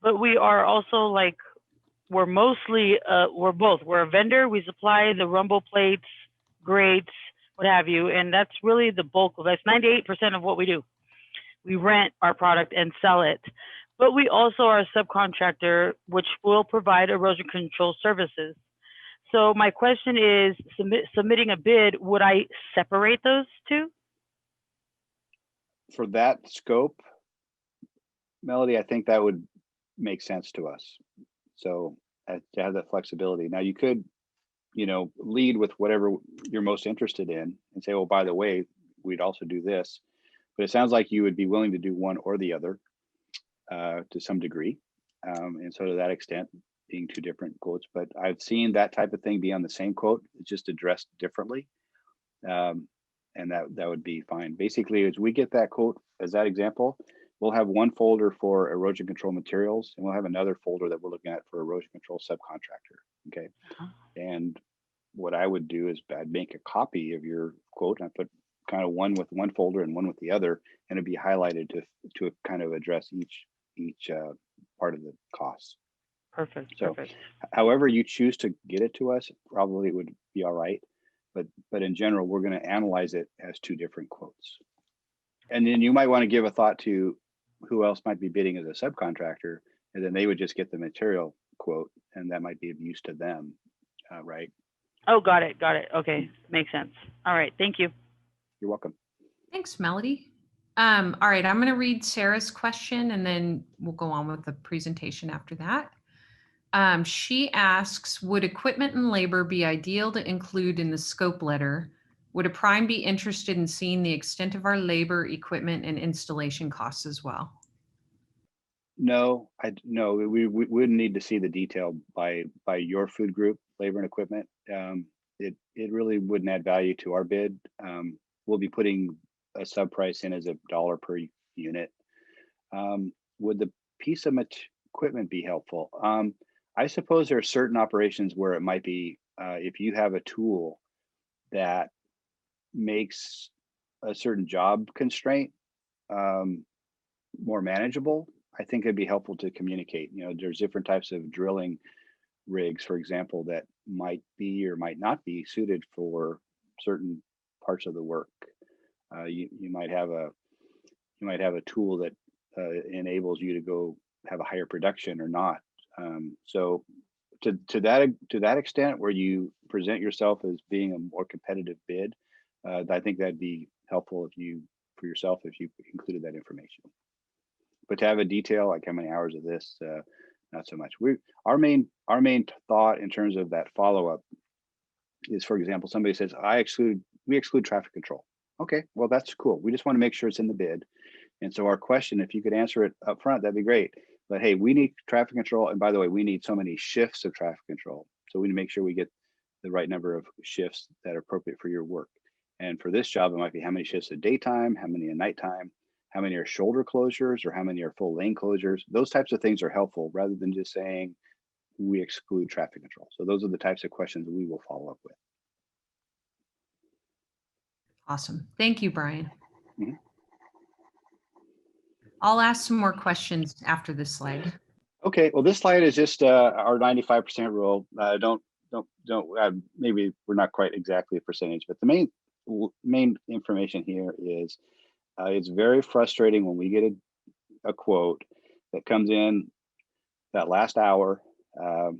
but we are also like we're mostly, we're both. We're a vendor. We supply the rumble plates, grates, what have you, and that's really the bulk of it. That's 98% of what we do. We rent our product and sell it. But we also are a subcontractor, which will provide erosion control services. So my question is, submitting a bid, would I separate those two? For that scope, Melody, I think that would make sense to us. So to have that flexibility. Now you could, lead with whatever you're most interested in and say, oh, by the way, we'd also do this. But it sounds like you would be willing to do one or the other to some degree. And so to that extent, being two different quotes, but I've seen that type of thing be on the same quote, just addressed differently. And that would be fine. Basically, as we get that quote, as that example, we'll have one folder for erosion control materials, and we'll have another folder that we're looking at for erosion control subcontractor. Okay. And what I would do is I'd make a copy of your quote, and I put kind of one with one folder and one with the other, and it'd be highlighted to kind of address each part of the costs. Perfect. So Perfect. however you choose to get it to us, probably would be all right. But in general, we're going to analyze it as two different quotes. And then you might want to give a thought to who else might be bidding as a subcontractor, and then they would just get the material quote, and that might be of use to them, right? Oh, got it. Got it. Okay. Makes sense. All right. Thank you. You're welcome. Thanks, Melody. All right, I'm going to read Sarah's question, and then we'll go on with the presentation after that. She asks, would equipment and labor be ideal to include in the scope letter? Would a prime be interested in seeing the extent of our labor, equipment, and installation costs as well? No, we wouldn't need to see the detail by your food group, labor and equipment. It really wouldn't add value to our bid. We'll be putting a sub price in as $1 per unit. Would the piece of equipment be helpful? I suppose there are certain operations where it might be, if you have a tool that makes a certain job constraint more manageable, I think it'd be helpful to communicate. There's different types of drilling rigs, for example, that might be or might not be suited for certain parts of the work. You might have a tool that enables you to go have a higher production or not. So to that extent, where you present yourself as being a more competitive bid, I think that'd be helpful for yourself if you included that information. But to have a detail like how many hours of this, not so much. Our main thought in terms of that follow-up is, for example, somebody says, we exclude traffic control. Okay, well, that's cool. We just want to make sure it's in the bid. And so our question, if you could answer it up front, that'd be great. But hey, we need traffic control. And by the way, we need so many shifts of traffic control. So we need to make sure we get the right number of shifts that are appropriate for your work. And for this job, it might be how many shifts at daytime, how many at nighttime, how many are shoulder closures, or how many are full lane closures. Those types of things are helpful rather than just saying we exclude traffic control. So those are the types of questions we will follow up with. Awesome. Thank you, Brian. Mm-hmm. I'll ask some more questions after this slide. Okay, well, this slide is just our 95% rule. Maybe we're not quite exactly a percentage, but the main information here is it's very frustrating when we get a quote that comes in that last hour, and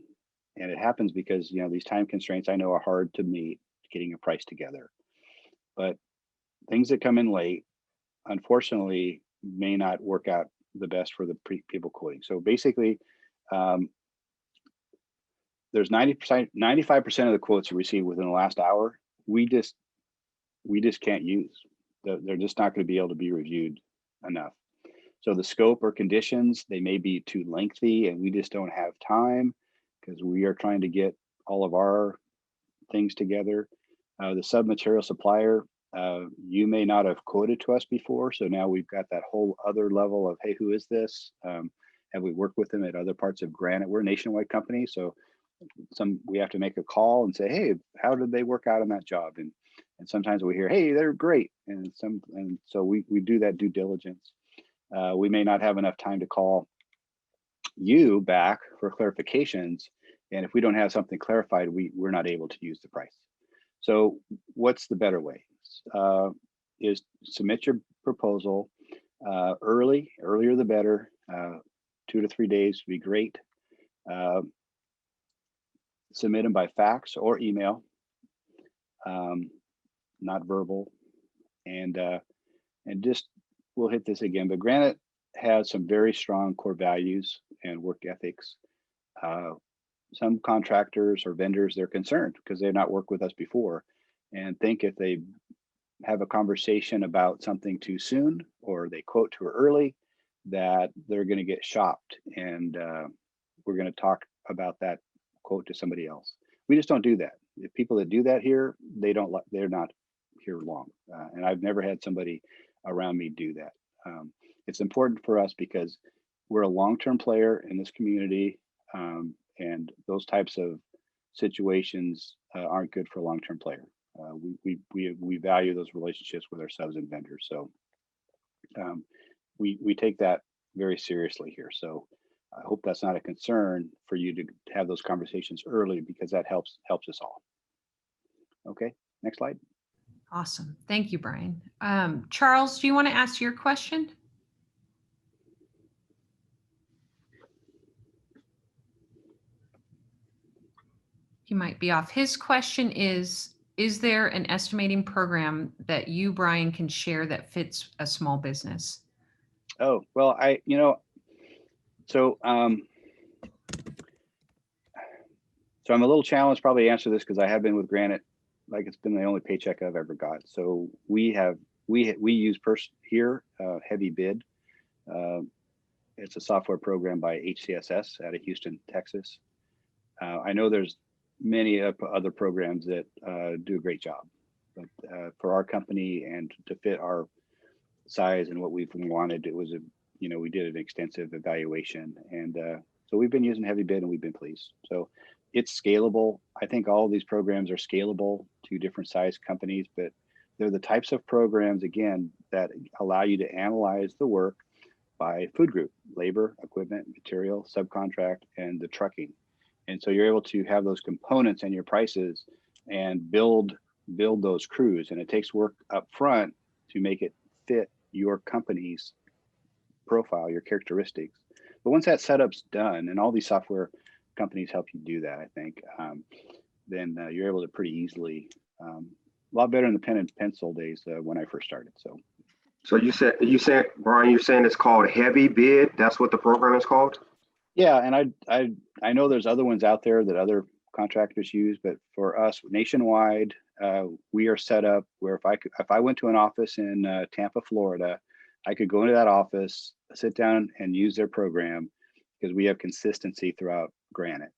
it happens because these time constraints I know are hard to meet, getting a price together. But things that come in late, unfortunately, may not work out the best for the people quoting. So basically, there's 95% of the quotes you receive within the last hour, we just can't use. They're just not going to be able to be reviewed enough. So the scope or conditions, they may be too lengthy, and we just don't have time because we are trying to get all of our things together. The sub-material supplier, you may not have quoted to us before, so now we've got that whole other level of, hey, who is this? Have we worked with them at other parts of Granite? We're a nationwide company, so we have to make a call and say, hey, how did they work out on that job? And sometimes we hear, hey, they're great, and so we do that due diligence. We may not have enough time to call you back for clarifications. And if we don't have something clarified, we're not able to use the price. So what's the better way? Is submit your proposal earlier the better. 2 to 3 days would be great. Submit them by fax or email, not verbal. And just, we'll hit this again, but Granite has some very strong core values and work ethics. Some contractors or vendors, they're concerned because they've not worked with us before and think if they have a conversation about something too soon or they quote too early, that they're going to get shopped and we're going to talk about that quote to somebody else. We just don't do that. The people that do that here, they're not here long. And I've never had somebody around me do that. It's important for us because we're a long-term player in this community, and those types of situations aren't good for a long-term player. We value those relationships with our subs and vendors. So we take that very seriously here. So I hope that's not a concern for you to have those conversations early, because that helps us all. Okay, next slide. Awesome. Thank you, Brian. Charles, do you want to ask your question? He might be off. His question is there an estimating program that you, Brian, can share that fits a small business? Oh, well, so I'm a little challenged probably to answer this because I have been with Granite, like it's been the only paycheck I've ever got. So we use here Heavy Bid. It's a software program by HCSS out of Houston, Texas. I know there's many other programs that do a great job, but for our company and to fit our size and what we've wanted, it was we did an extensive evaluation, and so we've been using Heavy Bid and we've been pleased. So it's scalable. I think all of these programs are scalable to different size companies, but they're the types of programs, again, that allow you to analyze the work by food group: labor, equipment, material, subcontract, and the trucking. And so you're able to have those components in your prices and build those crews. And it takes work up front to make it fit your company's profile, your characteristics. But once that setup's done, and all these software companies help you do that, I think, then you're able to pretty easily, a lot better in the pen and pencil days when I first started. So you said, Brian, you're saying it's called Heavy Bid. That's what the program is called? Yeah, and I know there's other ones out there that other contractors use, but for us nationwide, we are set up where if I went to an office in Tampa, Florida, I could go into that office, sit down, and use their program because we have consistency throughout Granite.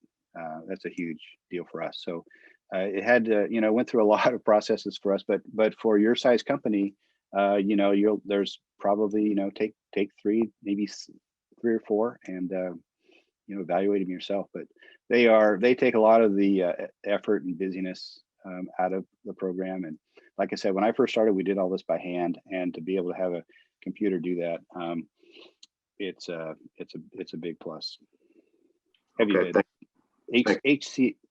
That's a huge deal for us. So it had to, went through a lot of processes for us, but for your size company, there's probably take three, maybe 3 or 4, and evaluate them yourself. But they take a lot of the effort and busyness out of the program. And like I said, when I first started, we did all this by hand, and to be able to have a computer do that, it's a big plus. Heavy Bid.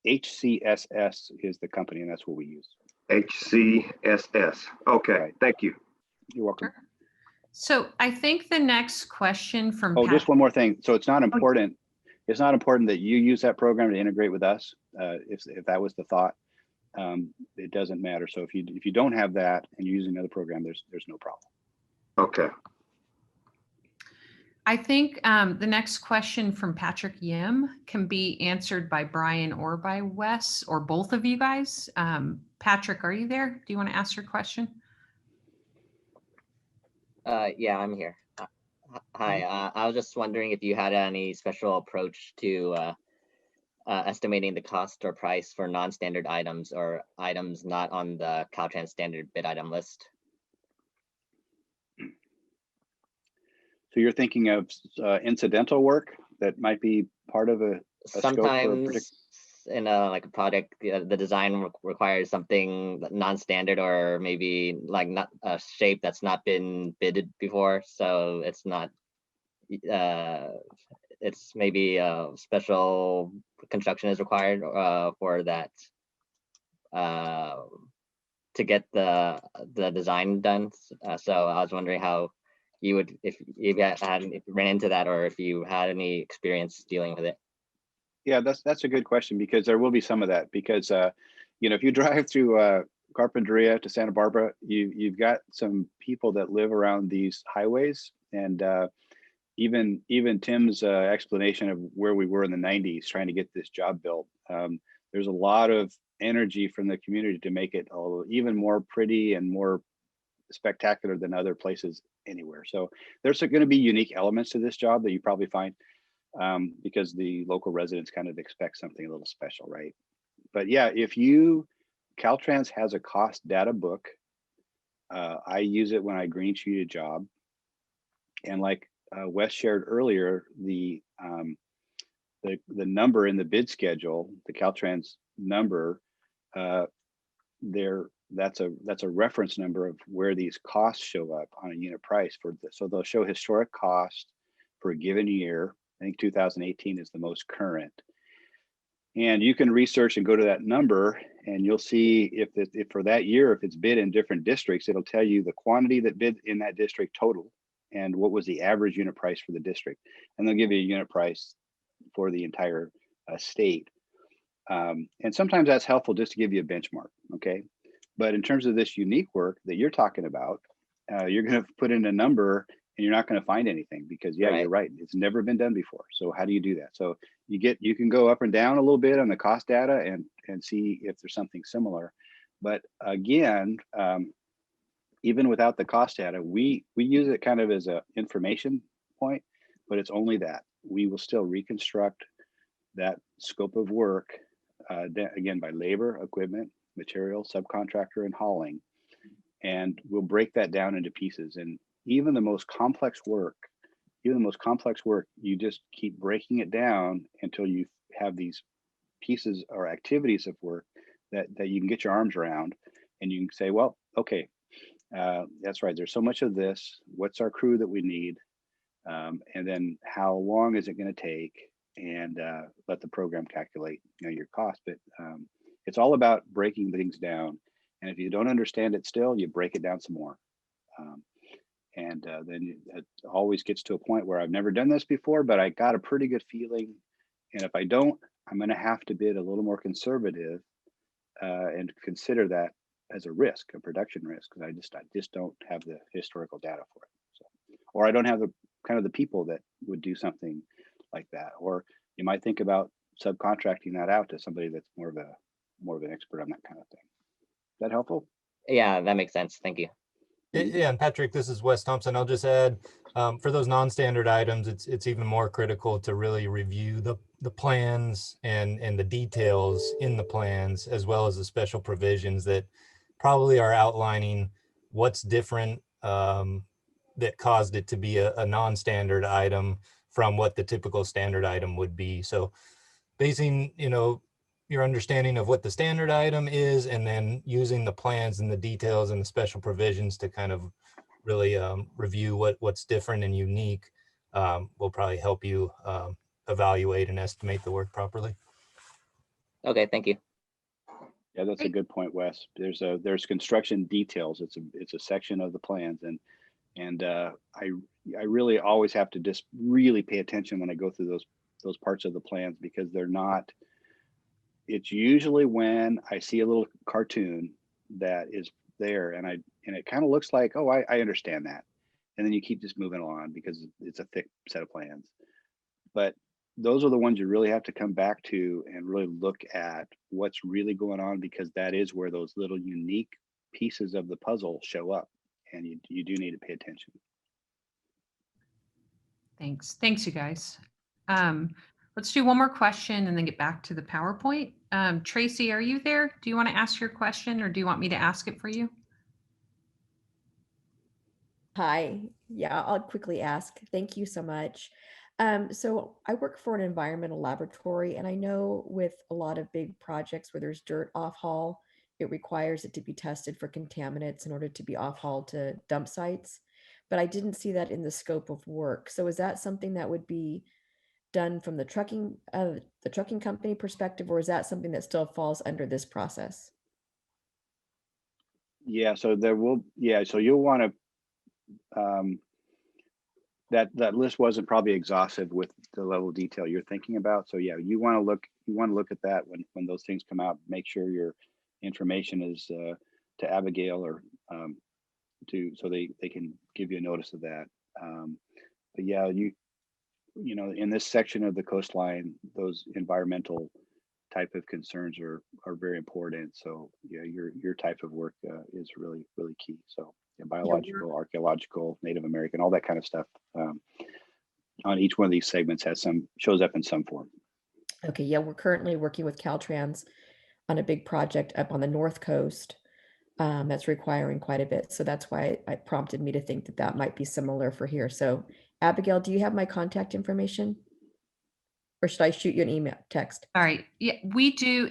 HCSS is the company, and that's what we use. HCSS. Okay, right. Thank you. You're welcome. Sure. So I think the next question from just one more thing. So it's not important. It's not important that you use that program to integrate with us. If that was the thought, it doesn't matter. So if you don't have that and you're using another program, there's no problem. Okay. I think the next question from Patrick Yim can be answered by Brian or by Wes, or both of you guys. Patrick, are you there? Do you want to ask your question? Yeah, I'm here. Hi, I was just wondering if you had any special approach to estimating the cost or price for non-standard items or items not on the Caltrans standard bid item list. So you're thinking of incidental work that might be part of a sometimes in a project, the design requires something non-standard, or maybe like not a shape that's not been bidded before, so it's not it's maybe special construction is required for that to get the design done. So I was wondering how you would, if you ran into that, or if you had any experience dealing with it. Yeah, that's a good question, because there will be some of that, because you know, if you drive through Carpinteria to Santa Barbara, you've got some people that live around these highways, and even Tim's explanation of where we were in the 90s trying to get this job built. There's a lot of energy from the community to make it even more pretty and more spectacular than other places anywhere. So there's going to be unique elements to this job that you probably find, because the local residents kind of expect something a little special, right? But yeah, Caltrans has a cost data book. I use it when I green sheet a job, and like Wes shared earlier, the number in the bid schedule, the Caltrans number, that's a reference number of where these costs show up on a unit price so they'll show historic cost for a given year. I think 2018 is the most current. And you can research and go to that number, and you'll see if for that year, if it's bid in different districts, it'll tell you the quantity that bid in that district total and what was the average unit price for the district. And they'll give you a unit price for the entire state. And sometimes that's helpful just to give you a benchmark, okay? But in terms of this unique work that you're talking about, you're going to put in a number and you're not going to find anything, because yeah, you're right. It's never been done before. So how do you do that? So you can go up and down a little bit on the cost data and see if there's something similar. But again, even without the cost data, we use it kind of as an information point, but it's only that. We will still reconstruct that scope of work, again, by labor, equipment, material, subcontractor, and hauling. And we'll break that down into pieces. And even the most complex work, you just keep breaking it down until you have these pieces or activities of work that you can get your arms around, and you can say, well, okay, that's right, there's so much of this. What's our crew that we need? And then how long is it going to take? And let the program calculate, your cost. But it's all about breaking things down. And if you don't understand it still, you break it down some more. And then it always gets to a point where I've never done this before, but I got a pretty good feeling. And if I don't, I'm going to have to bid a little more conservative and consider that as a risk, a production risk, because I just don't have the historical data for it. So, or I don't have the people that would do something like that. Or you might think about subcontracting that out to somebody that's more of an expert on that kind of thing. Is that helpful? Yeah, that makes sense. Thank you. Yeah, and Patrick, this is Wes Thompson. I'll just add, for those non-standard items, it's even more critical to really review the plans and the details in the plans, as well as the special provisions that probably are outlining what's different that caused it to be a non-standard item from what the typical standard item would be. So basing, your understanding of what the standard item is, and then using the plans and the details and the special provisions to kind of really review what's different and unique will probably help you evaluate and estimate the work properly. Okay, thank you. Yeah, that's a good point, Wes. There's construction details. It's a section of the plans, and I really always have to just really pay attention when I go through those parts of the plans, because they're not. It's usually when I see a little cartoon that is there, and it kind of looks like, oh, I understand that, and then you keep just moving along because it's a thick set of plans. But those are the ones you really have to come back to and really look at what's really going on, because that is where those little unique pieces of the puzzle show up, and you do need to pay attention. Thanks, you guys. Let's do one more question and then get back to the PowerPoint. Tracy, are you there? Do you want to ask your question, or do you want me to ask it for you? Hi, yeah, I'll quickly ask. Thank you so much. So I work for an environmental laboratory, and I know with a lot of big projects where there's dirt off haul, it requires it to be tested for contaminants in order to be off haul to dump sites. but I didn't see that in the scope of work. So is that something that would be done from the trucking company perspective, or is that something that still falls under this process? Yeah, so there will, yeah, so you'll want to, that list wasn't probably exhaustive with the level of detail you're thinking about. So yeah, you want to look at that when those things come out. Make sure your information is to Abigail or so they can give you a notice of that. But yeah, you know, in this section of the coastline, those environmental type of concerns are very important. So yeah, your type of work is really key. So yeah, biological, archaeological, Native American, all that kind of stuff on each one of these segments shows up in some form. Okay, yeah, we're currently working with Caltrans on a big project up on the North Coast that's requiring quite a bit. So that's why it prompted me to think that that might be similar for here. So Abigail, do you have my contact information? Or should I shoot you an email text? All right. Yeah, we do.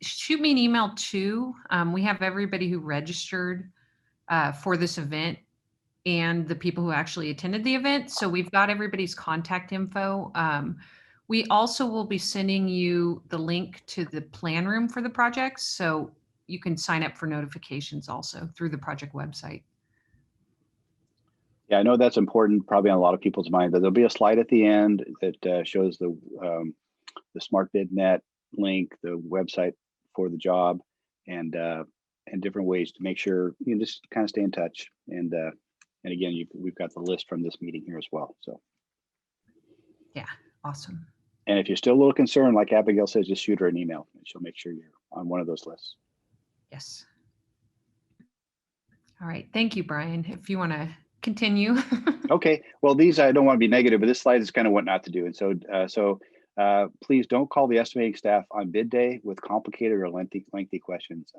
Shoot me an email too. We have everybody who registered for this event and the people who actually attended the event. So we've got everybody's contact info. We also will be sending you the link to the plan room for the project. So you can sign up for notifications also through the project website. Yeah, I know that's important probably on a lot of people's mind, but there'll be a slide at the end that shows the Smart Bid Net link, the website for the job, and different ways to make sure you just kind of stay in touch. And again, we've got the list from this meeting here as well. So yeah, awesome. And if you're still a little concerned, like Abigail says, just shoot her an email and she'll make sure you're on one of those lists. Yes. All right. Thank you, Brian. If you want to continue. Okay. Well, these, I don't want to be negative, but this slide is kind of what not to do. And so, please don't call the estimating staff on bid day with complicated or lengthy questions.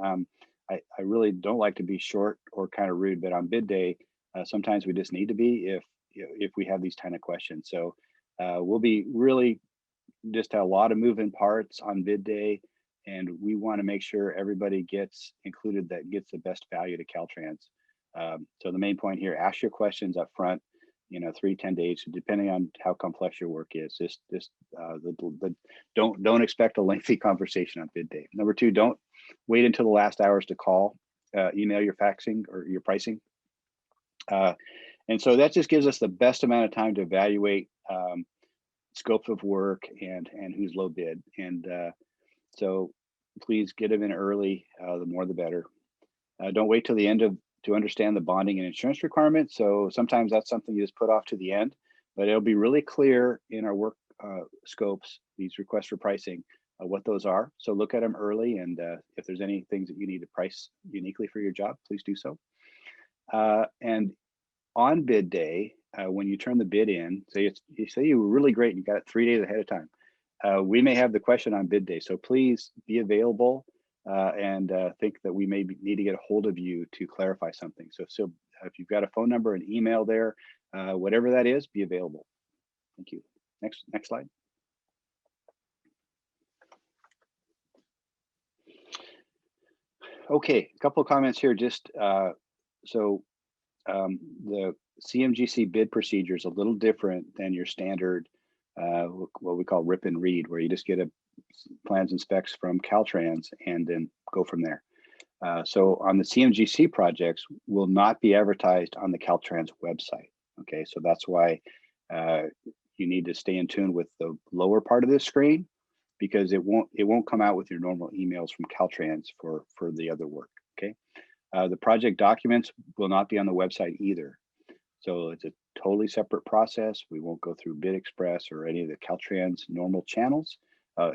I really don't like to be short or kind of rude, but on bid day, sometimes we just need to be if we have these kind of questions. So we'll be really just a lot of moving parts on bid day, and we want to make sure everybody gets included that gets the best value to Caltrans. So the main point here, ask your questions up front, 3-10 days, depending on how complex your work is. Don't expect a lengthy conversation on bid day. Number 2, don't wait until the last hours to call, email your faxing or your pricing. And so that just gives us the best amount of time to evaluate scopes of work and who's low bid. And so please get them in early, the more the better. Don't wait till the end to understand the bonding and insurance requirements. So sometimes that's something you just put off to the end, but it'll be really clear in our work scopes, these requests for pricing, what those are. So look at them early, and if there's any things that you need to price uniquely for your job, please do so. And on bid day, when you turn the bid in, you say you were really great and you got it 3 days ahead of time, we may have the question on bid day. So please be available and think that we may need to get a hold of you to clarify something. So if you've got a phone number, an email there, whatever that is, be available. Thank you. Next slide. Okay, a couple of comments here. Just the CMGC bid procedure is a little different than your standard, what we call rip and read, where you just get plans and specs from Caltrans and then go from there. So on the CMGC projects will not be advertised on the Caltrans website. Okay, so that's why you need to stay in tune with the lower part of this screen, because it won't come out with your normal emails from Caltrans for the other work. Okay, the project documents will not be on the website either. So it's a totally separate process. We won't go through Bid Express or any of the Caltrans normal channels.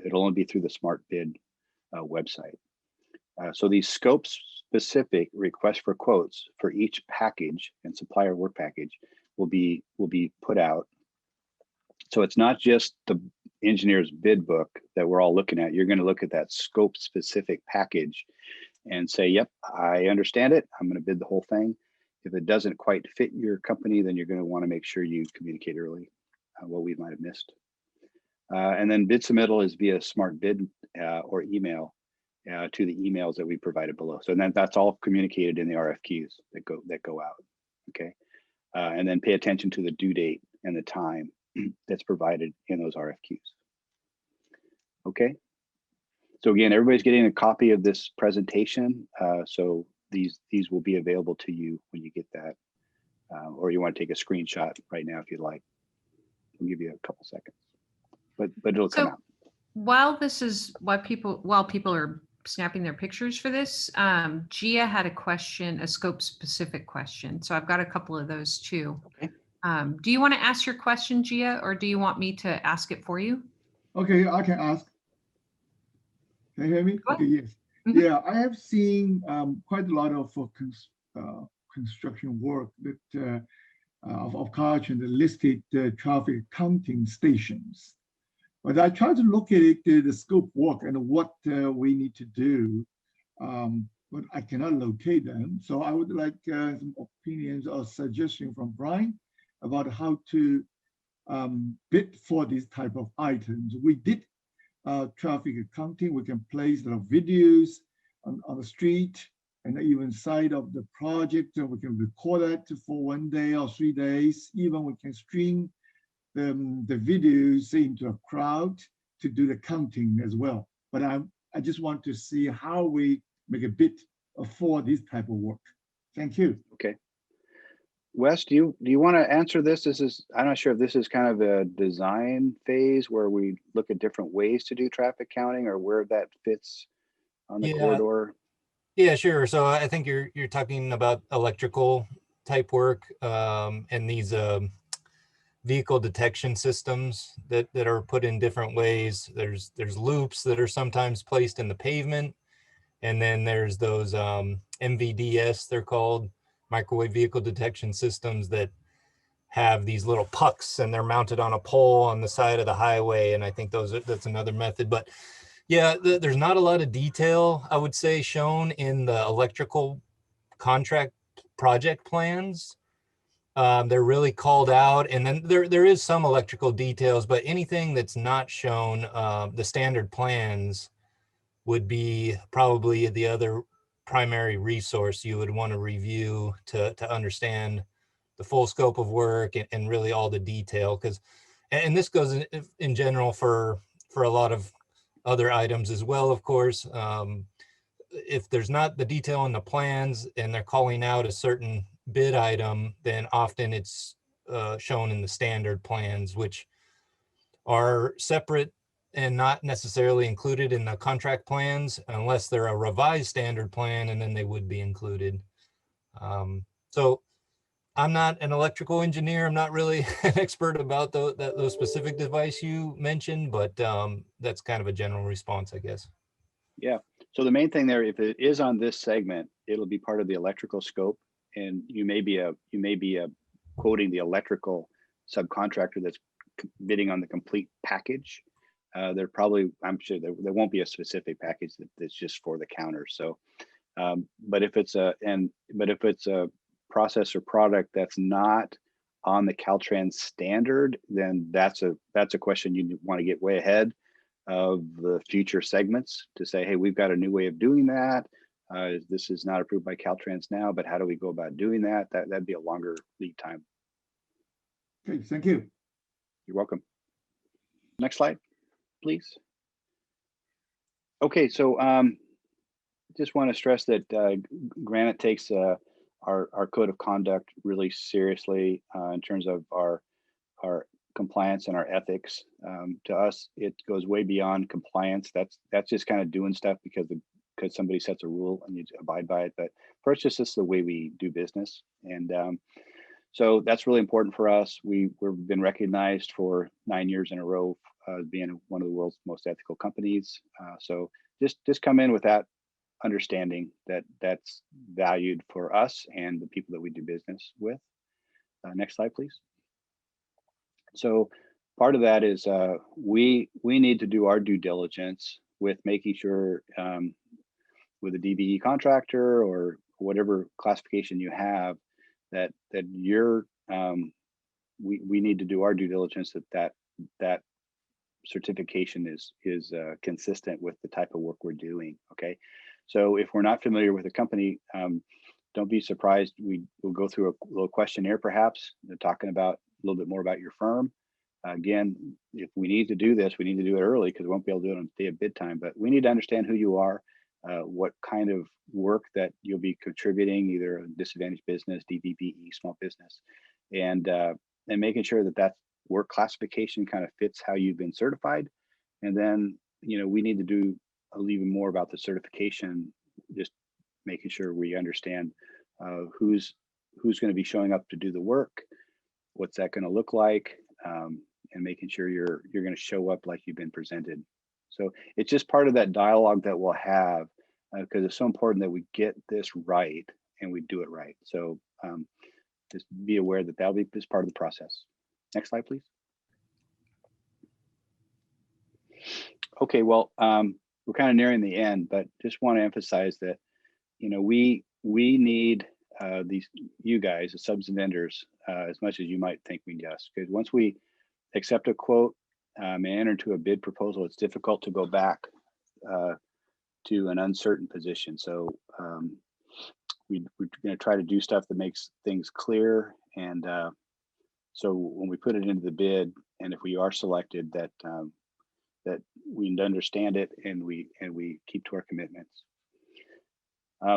It'll only be through the Smart Bid website. So these scope specific requests for quotes for each package and supplier work package will be put out. So it's not just the engineer's bid book that we're all looking at. You're going to look at that scope specific package and say, yep, I understand it. I'm going to bid the whole thing. If it doesn't quite fit your company, then you're going to want to make sure you communicate early what we might have missed. And then bid submittal is via Smart Bid or email to the emails that we provided below. So then that's all communicated in the RFQs that go out. Okay. and then pay attention to the due date and the time that's provided in those RFQs. Okay. So again, everybody's getting a copy of this presentation. So these will be available to you when you get that, or you want to take a screenshot right now if you'd like. We'll give you a couple seconds, but it'll come out. While people are snapping their pictures for this, Gia had a question, a scope specific question. So I've got a couple of those too. Okay. Do you want to ask your question, Gia, or do you want me to ask it for you? Okay, I can ask. Can you hear me? Okay, yes. Mm-hmm. Yeah, I have seen quite a lot of construction work that of Caltrans that listed traffic counting stations. But I tried to look at it, the scope work and what we need to do, but I cannot locate them. So I would like some opinions or suggestion from Brian about how to bid for these type of items. We did traffic accounting. We can place the videos on the street and even side of the project, and we can record that for 1 day or 3 days. Even we can stream the videos into a crowd to do the counting as well. But I just want to see how we make a bid for this type of work. Thank you. Okay. Wes, do you want to answer this? I'm not sure if this is kind of a design phase where we look at different ways to do traffic counting, or where that fits on the corridor. Yeah, sure. So I think you're talking about electrical type work, and these vehicle detection systems that are put in different ways. There's loops that are sometimes placed in the pavement, and then there's those MVDS, they're called, microwave vehicle detection systems, that have these little pucks and they're mounted on a pole on the side of the highway. And I think that's another method. But yeah, there's not a lot of detail, I would say, shown in the electrical contract project plans. They're really called out, and then there is some electrical details, but anything that's not shown, the standard plans would be probably the other primary resource you would want to review to understand the full scope of work and really all the detail. And this goes in general for a lot of other items as well, of course. If there's not the detail in the plans and they're calling out a certain bid item, then often it's shown in the standard plans, which are separate and not necessarily included in the contract plans unless they're a revised standard plan, and then they would be included. So I'm not an electrical engineer. I'm not really an expert about those specific device you mentioned, but that's kind of a general response, I guess. Yeah. So the main thing there, if it is on this segment, it'll be part of the electrical scope, and you may be quoting the electrical subcontractor that's bidding on the complete package. There probably, I'm sure there won't be a specific package that's just for the counter. So, but if it's a process or product that's not on the Caltrans standard, then that's a question you want to get way ahead of the future segments to say, hey, we've got a new way of doing that. This is not approved by Caltrans now, but how do we go about doing that? That'd be a longer lead time. Okay, thank you. You're welcome. Next slide, please. Okay, so just want to stress that Granite takes our code of conduct really seriously in terms of our compliance and our ethics. To us, it goes way beyond compliance. That's just kind of doing stuff because somebody sets a rule and you abide by it. But for us, just this is the way we do business, and so that's really important for us. We've been recognized for 9 years in a row being one of the world's most ethical companies. So just come in with that understanding that that's valued for us and the people that we do business with. Next slide, please. So part of that is we need to do our due diligence with making sure with a DBE contractor or whatever classification you have, that you're we need to do our due diligence that certification is consistent with the type of work we're doing. Okay, so if we're not familiar with a company, don't be surprised. We'll go through a little questionnaire, perhaps, talking about a little bit more about your firm. Again, if we need to do this, we need to do it early because we won't be able to do it on the day of bid time. But we need to understand who you are, what kind of work that you'll be contributing, either a disadvantaged business, DBBE, small business, and making sure that that work classification kind of fits how you've been certified. And then, we need to do a little even more about the certification, just making sure we understand who's going to be showing up to do the work, what's that going to look like, and making sure you're going to show up like you've been presented. So it's just part of that dialogue that we'll have, because it's so important that we get this right and we do it right. So just be aware that that'll be just part of the process. Next slide, please. Okay, well, we're kind of nearing the end, but just want to emphasize that, we need you guys, the subs and vendors, as much as you might think we just, because once we accept a quote and enter into a bid proposal, it's difficult to go back to an uncertain position. So we're going to try to do stuff that makes things clear. And so when we put it into the bid, and if we are selected, that we understand it and we keep to our commitments.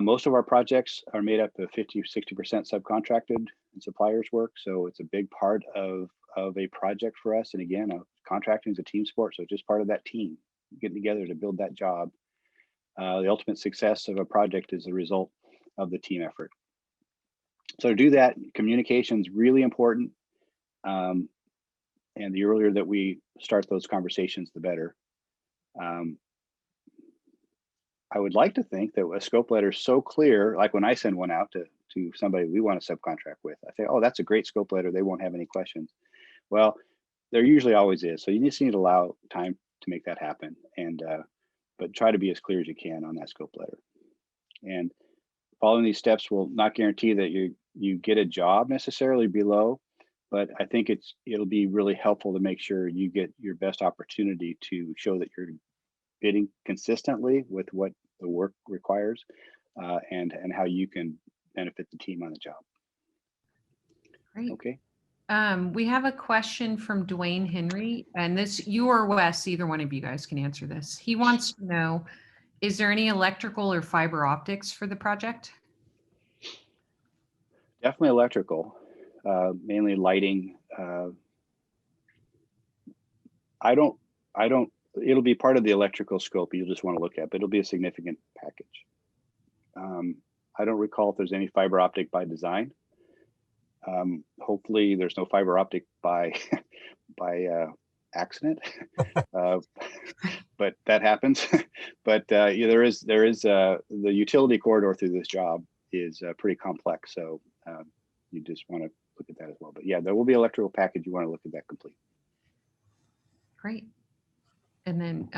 Most of our projects are made up of 50-60% subcontracted and suppliers work. So it's a big part of a project for us. And again, contracting is a team sport. So it's just part of that team getting together to build that job. The ultimate success of a project is the result of the team effort. So to do that, communication is really important. And the earlier that we start those conversations, the better. I would like to think that a scope letter is so clear, like when I send one out to somebody we want to subcontract with, I say, oh, that's a great scope letter. They won't have any questions. Well, there usually always is. So you just need to allow time to make that happen. And but try to be as clear as you can on that scope letter. And following these steps will not guarantee that you get a job necessarily below, but I think it'll be really helpful to make sure you get your best opportunity to show that you're bidding consistently with what the work requires, and how you can benefit the team on the job. Great. Okay. We have a question from Dwayne Henry, and this, you or Wes, either one of you guys can answer this. He wants to know, is there any electrical or fiber optics for the project? Definitely electrical, mainly lighting. It'll be part of the electrical scope you'll just want to look at, but it'll be a significant package. I don't recall if there's any fiber optic by design. Hopefully there's no fiber optic by accident, but that happens. But yeah, there is the utility corridor through this job is pretty complex, so you just want to look at that as well. But yeah, there will be electrical package. You want to look at that complete. Great. And then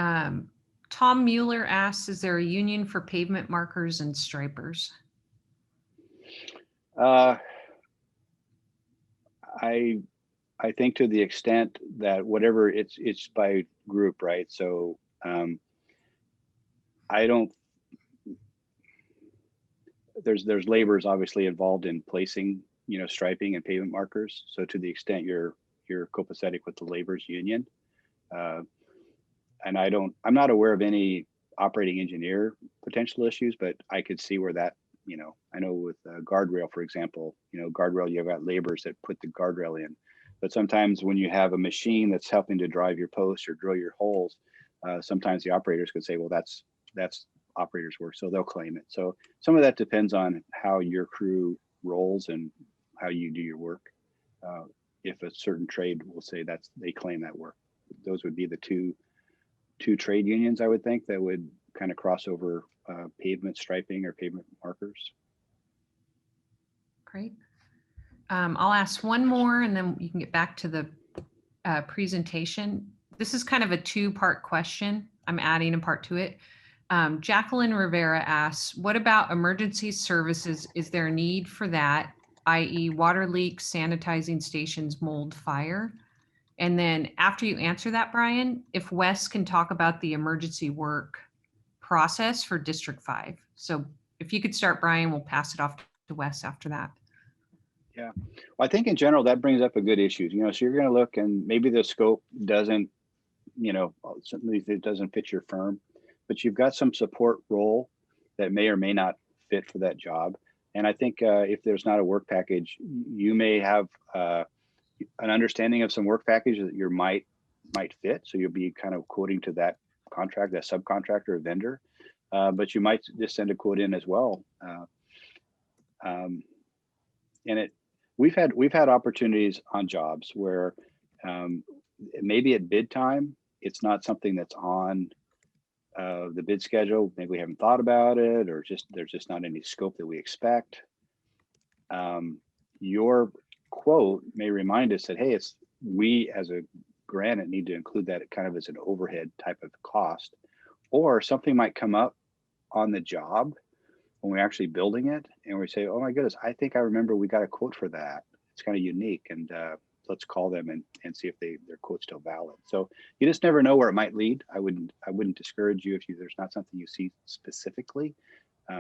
Tom Mueller asks, is there a union for pavement markers and stripers? I think to the extent that whatever it's by group, right? So there's laborers obviously involved in placing, striping and pavement markers. So to the extent you're copacetic with the laborers union, and I'm not aware of any operating engineer potential issues, but I could see where that, I know with guardrail, for example, guardrail, you've got laborers that put the guardrail in, but sometimes when you have a machine that's helping to drive your posts or drill your holes, sometimes the operators could say, well, that's operators work, so they'll claim it. So some of that depends on how your crew rolls and how you do your work. If a certain trade will say they claim that work, those would be the two trade unions, I would think, that would kind of cross over pavement striping or pavement markers. Great. I'll ask one more and then you can get back to the presentation. This is kind of a two-part question. I'm adding a part to it. Jacqueline Rivera asks, what about emergency services? Is there a need for that, i.e. water leaks, sanitizing stations, mold, fire? And then after you answer that, Brian, if Wes can talk about the emergency work process for District 5. So if you could start, Brian, we'll pass it off to Wes after that. Yeah, well, I think in general that brings up a good issue. So you're going to look, and maybe the scope doesn't, certainly it doesn't fit your firm, but you've got some support role that may or may not fit for that job. And I think if there's not a work package, you may have an understanding of some work package that you might fit. So you'll be kind of quoting to that contract, that subcontractor or vendor, but you might just send a quote in as well. And we've had opportunities on jobs where maybe at bid time, it's not something that's on the bid schedule. Maybe we haven't thought about it, or there's just not any scope that we expect. Your quote may remind us that, hey, we as a Granite need to include that kind of as an overhead type of cost, or something might come up on the job when we're actually building it, and we say, oh my goodness, I think I remember we got a quote for that. It's kind of unique, and let's call them and see if their quote's still valid. So you just never know where it might lead. I wouldn't discourage you if there's not something you see specifically,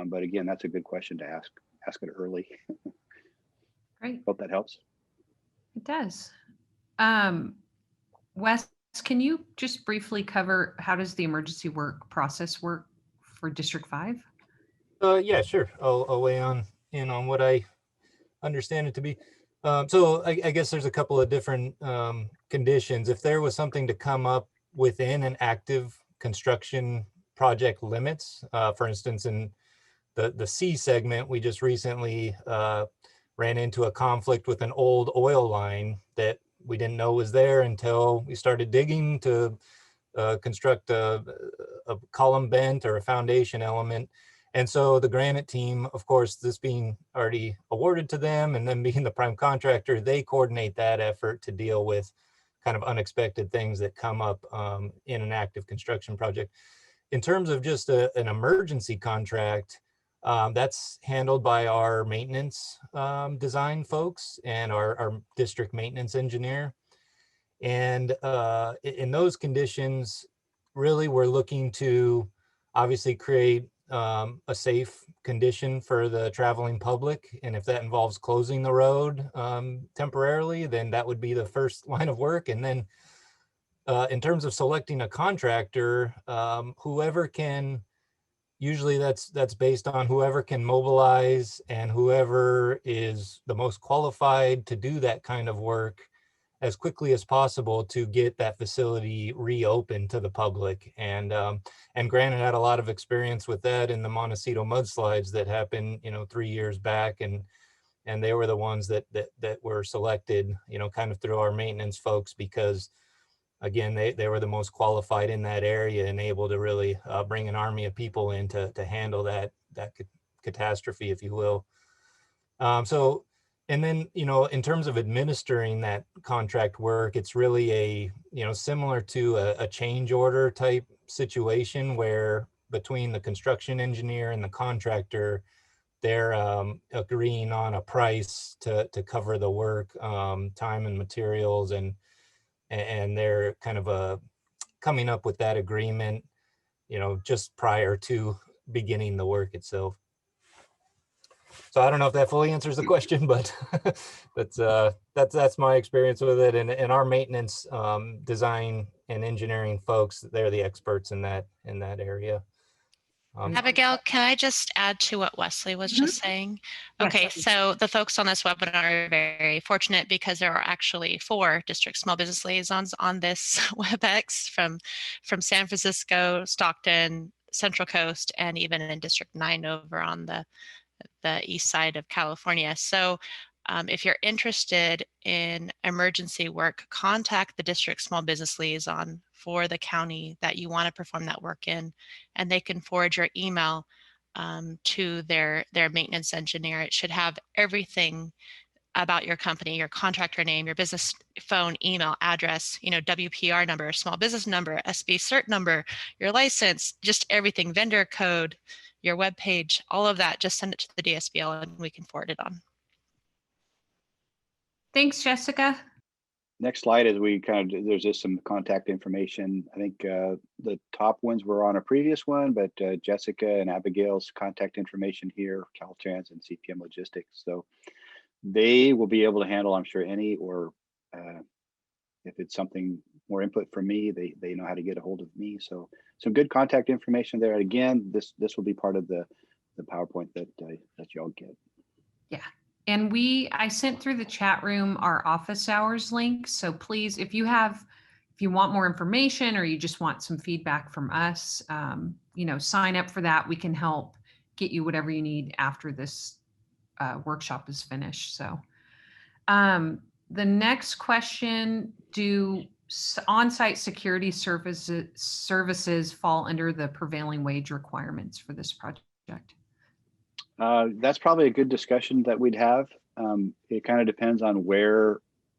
but again, that's a good question to ask it early. Great. Hope that helps. It does. Wes, can you just briefly cover how does the emergency work process work for District 5? Yeah, sure. I'll weigh in on what I understand it to be. So I guess there's a couple of different conditions. If there was something to come up within an active construction project limits, for instance, in the C segment, we just recently ran into a conflict with an old oil line that we didn't know was there until we started digging to construct a column bent or a foundation element. And so the Granite team, of course, this being already awarded to them and then being the prime contractor, they coordinate that effort to deal with kind of unexpected things that come up in an active construction project. In terms of just an emergency contract, that's handled by our maintenance design folks and our district maintenance engineer. And in those conditions, really, we're looking to obviously create a safe condition for the traveling public. And if that involves closing the road temporarily, then that would be the first line of work. And then in terms of selecting a contractor, whoever can, usually that's based on whoever can mobilize and whoever is the most qualified to do that kind of work as quickly as possible to get that facility reopened to the public. And Granite had a lot of experience with that in the Montecito mudslides that happened, 3 years back, and they were the ones that were selected, kind of through our maintenance folks, because again, they were the most qualified in that area and able to really bring an army of people in to handle that catastrophe, if you will. And then, in terms of administering that contract work, it's really similar to a change order type situation where between the construction engineer and the contractor, they're agreeing on a price to cover the work, time and materials, and they're kind of coming up with that agreement, just prior to beginning the work itself. So I don't know if that fully answers the question, but that's my experience with it. And our maintenance, design and engineering folks, they're the experts in that area. Abigail, can I just add to what Wesley was just saying? Okay, Yes. so the folks on this webinar are very fortunate because there are actually 4 district small business liaisons on this WebEx from San Francisco, Stockton, Central Coast, and even in District 9 over on the east side of California. So if you're interested in emergency work, contact the district small business liaison for the county that you want to perform that work in, and they can forward your email to their maintenance engineer. It should have everything about your company, your contractor name, your business phone, email, address, WPR number, small business number, SB cert number, your license, just everything, vendor code, your web page, all of that. Just send it to the DSBL and we can forward it on. Thanks, Jessica. next slide is there's just some contact information. I think the top ones were on a previous one, but Jessica and Abigail's contact information here, Caltrans and CPM Logistics. So they will be able to handle, I'm sure, any, or if it's something more input from me, they know how to get a hold of me. So some good contact information there. Again, this will be part of the PowerPoint that y'all get. Yeah. And I sent through the chat room our office hours link. So please, if you want more information or you just want some feedback from us, sign up for that. We can help get you whatever you need after this workshop is finished. So the next question, do on-site security services fall under the prevailing wage requirements for this project? That's probably a good discussion that we'd have. It kind of depends on where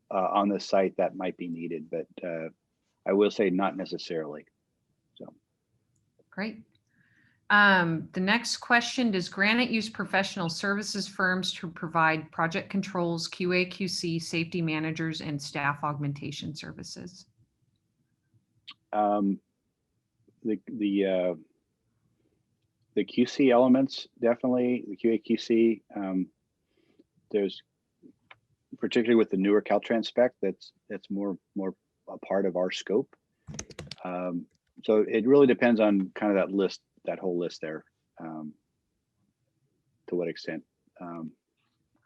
on the site that might be needed, but I will say not necessarily. So great. The next question, does Granite use professional services firms to provide project controls, QA, QC, safety managers, and staff augmentation services? The QC elements, definitely, the QA, QC, there's, particularly with the newer Caltrans spec, that's more a part of our scope. So it really depends on kind of that list, that whole list there, to what extent.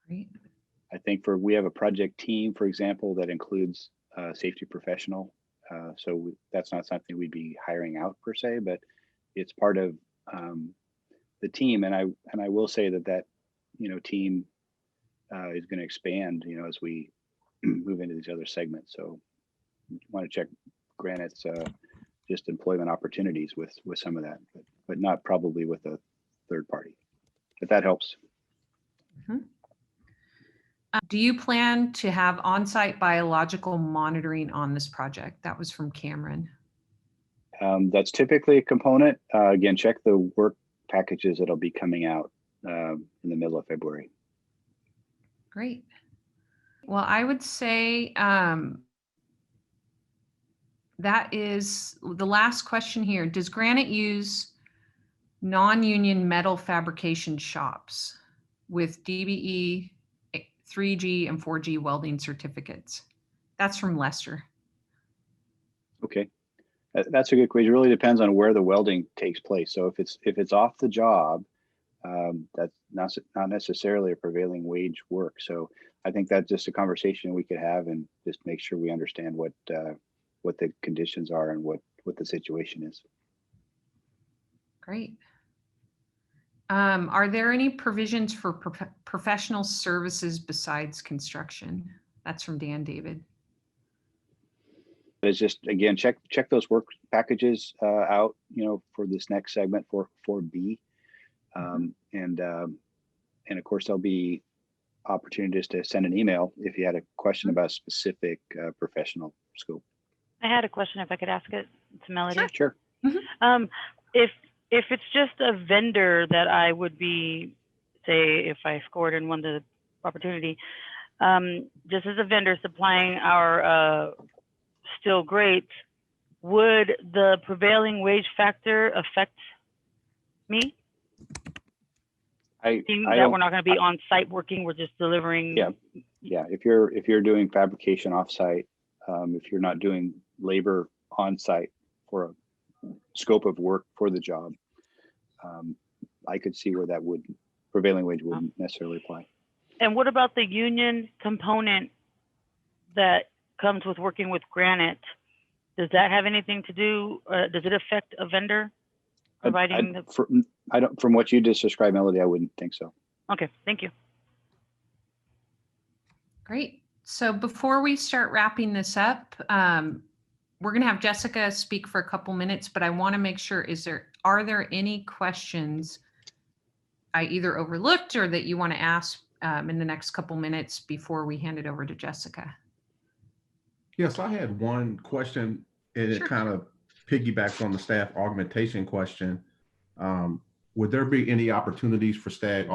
Great. I think we have a project team, for example, that includes a safety professional. So that's not something we'd be hiring out per se, but it's part of the team. And I will say that team is going to expand, as we move into these other segments. So you want to check Granite's just employment opportunities with some of that, but not probably with a third party, but that helps. Mm-hmm. Do you plan to have on-site biological monitoring on this project? That was from Cameron. That's typically a component. Again, check the work packages that'll be coming out in the middle of February. Great. Well, I would say that is the last question here. Does Granite use non-union metal fabrication shops with DBE, 3G, and 4G welding certificates? That's from Lester. Okay. That's a good question. It really depends on where the welding takes place. So if it's off the job, that's not necessarily a prevailing wage work. So I think that's just a conversation we could have and just make sure we understand what the conditions are and what the situation is. Great. Are there any provisions for professional services besides construction? That's from Dan David. It's just, again, check those work packages out, for this next segment for 4B. And of course, there'll be opportunities to send an email if you had a question about a specific professional scope. I had a question, if I could ask it to Melody. Sure. Mm-hmm. If it's just a vendor that I would be, say, if I scored and won the opportunity, just as a vendor supplying our steel grates, would the prevailing wage factor affect me? Seeing that we're not going to be on site working, we're just delivering. Yeah. If you're doing fabrication offsite, if you're not doing labor on site for a scope of work for the job, I could see where that prevailing wage wouldn't necessarily apply. And what about the union component that comes with working with Granite? Does that have anything to do? Does it affect a vendor providing? From what you just described, Melody, I wouldn't think so. Okay, thank you. Great. So before we start wrapping this up, we're going to have Jessica speak for a couple minutes, but I want to make sure, are there any questions I either overlooked or that you want to ask in the next couple minutes before we hand it over to Jessica? Yes, I had one question, and it kind of piggybacks on the staff augmentation question. Would there be any opportunities for staff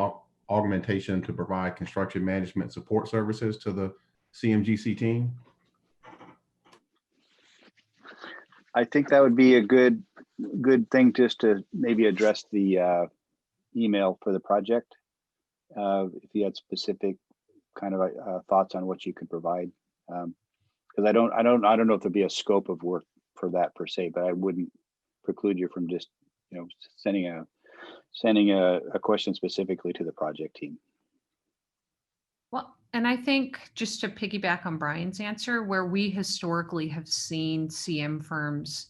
augmentation to provide construction management support services to the CMGC team? I think that would be a good thing just to maybe address the email for the project. If you had specific kind of thoughts on what you could provide, because I don't know if there'd be a scope of work for that per se, but I wouldn't preclude you from just sending a question specifically to the project team. Well, and I think just to piggyback on Brian's answer, where we historically have seen CM firms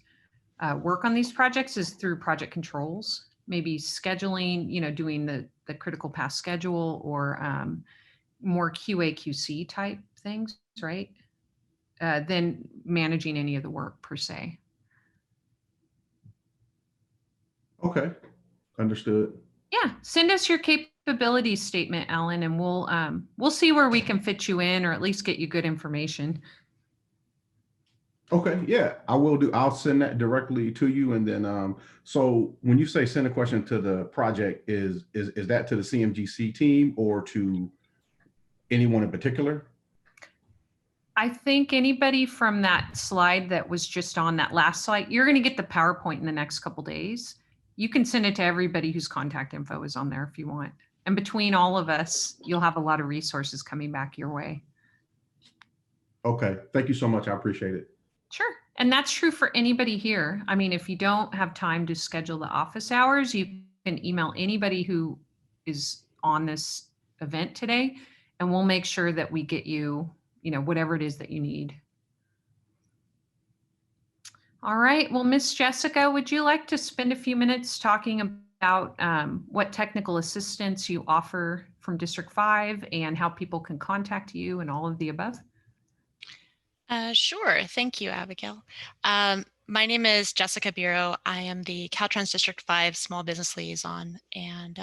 work on these projects is through project controls, maybe scheduling, doing the critical path schedule or more QA QC type things, right? Than managing any of the work per se. Okay, understood. Yeah, send us your capabilities statement, Alan, and we'll see where we can fit you in or at least get you good information. Okay, yeah, I will do. I'll send that directly to you. And then, so when you say send a question to the project, is that to the CMGC team or to anyone in particular? I think anybody from that slide that was just on that last slide, you're going to get the PowerPoint in the next couple days. You can send it to everybody whose contact info is on there if you want. And between all of us, you'll have a lot of resources coming back your way. Okay, thank you so much. I appreciate it. Sure. And that's true for anybody here. I mean, if you don't have time to schedule the office hours, you can email anybody who is on this event today, and we'll make sure that we get you, whatever it is that you need. All right. Well, Miss Jessica, would you like to spend a few minutes talking about what technical assistance you offer from District 5 and how people can contact you and all of the above? Sure. Thank you, Abigail. My name is Jessica Bureau. I am the Caltrans District 5 Small Business Liaison, and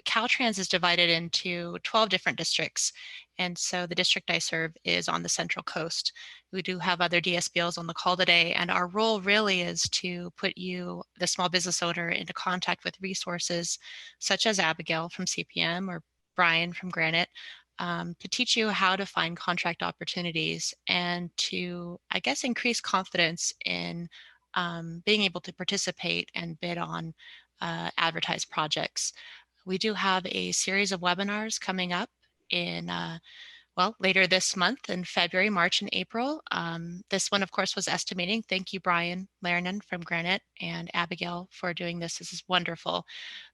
Caltrans is divided into 12 different districts. And so the district I serve is on the Central Coast. We do have other DSBLs on the call today, and our role really is to put you, the small business owner, into contact with resources such as Abigail from CPM or Brian from Granite, to teach you how to find contract opportunities and to, I guess, increase confidence in being able to participate and bid on advertised projects. We do have a series of webinars coming up in, later this month in February, March, and April. This one, of course, was estimating. Thank you, Brian Larinan from Granite and Abigail for doing this. This is wonderful.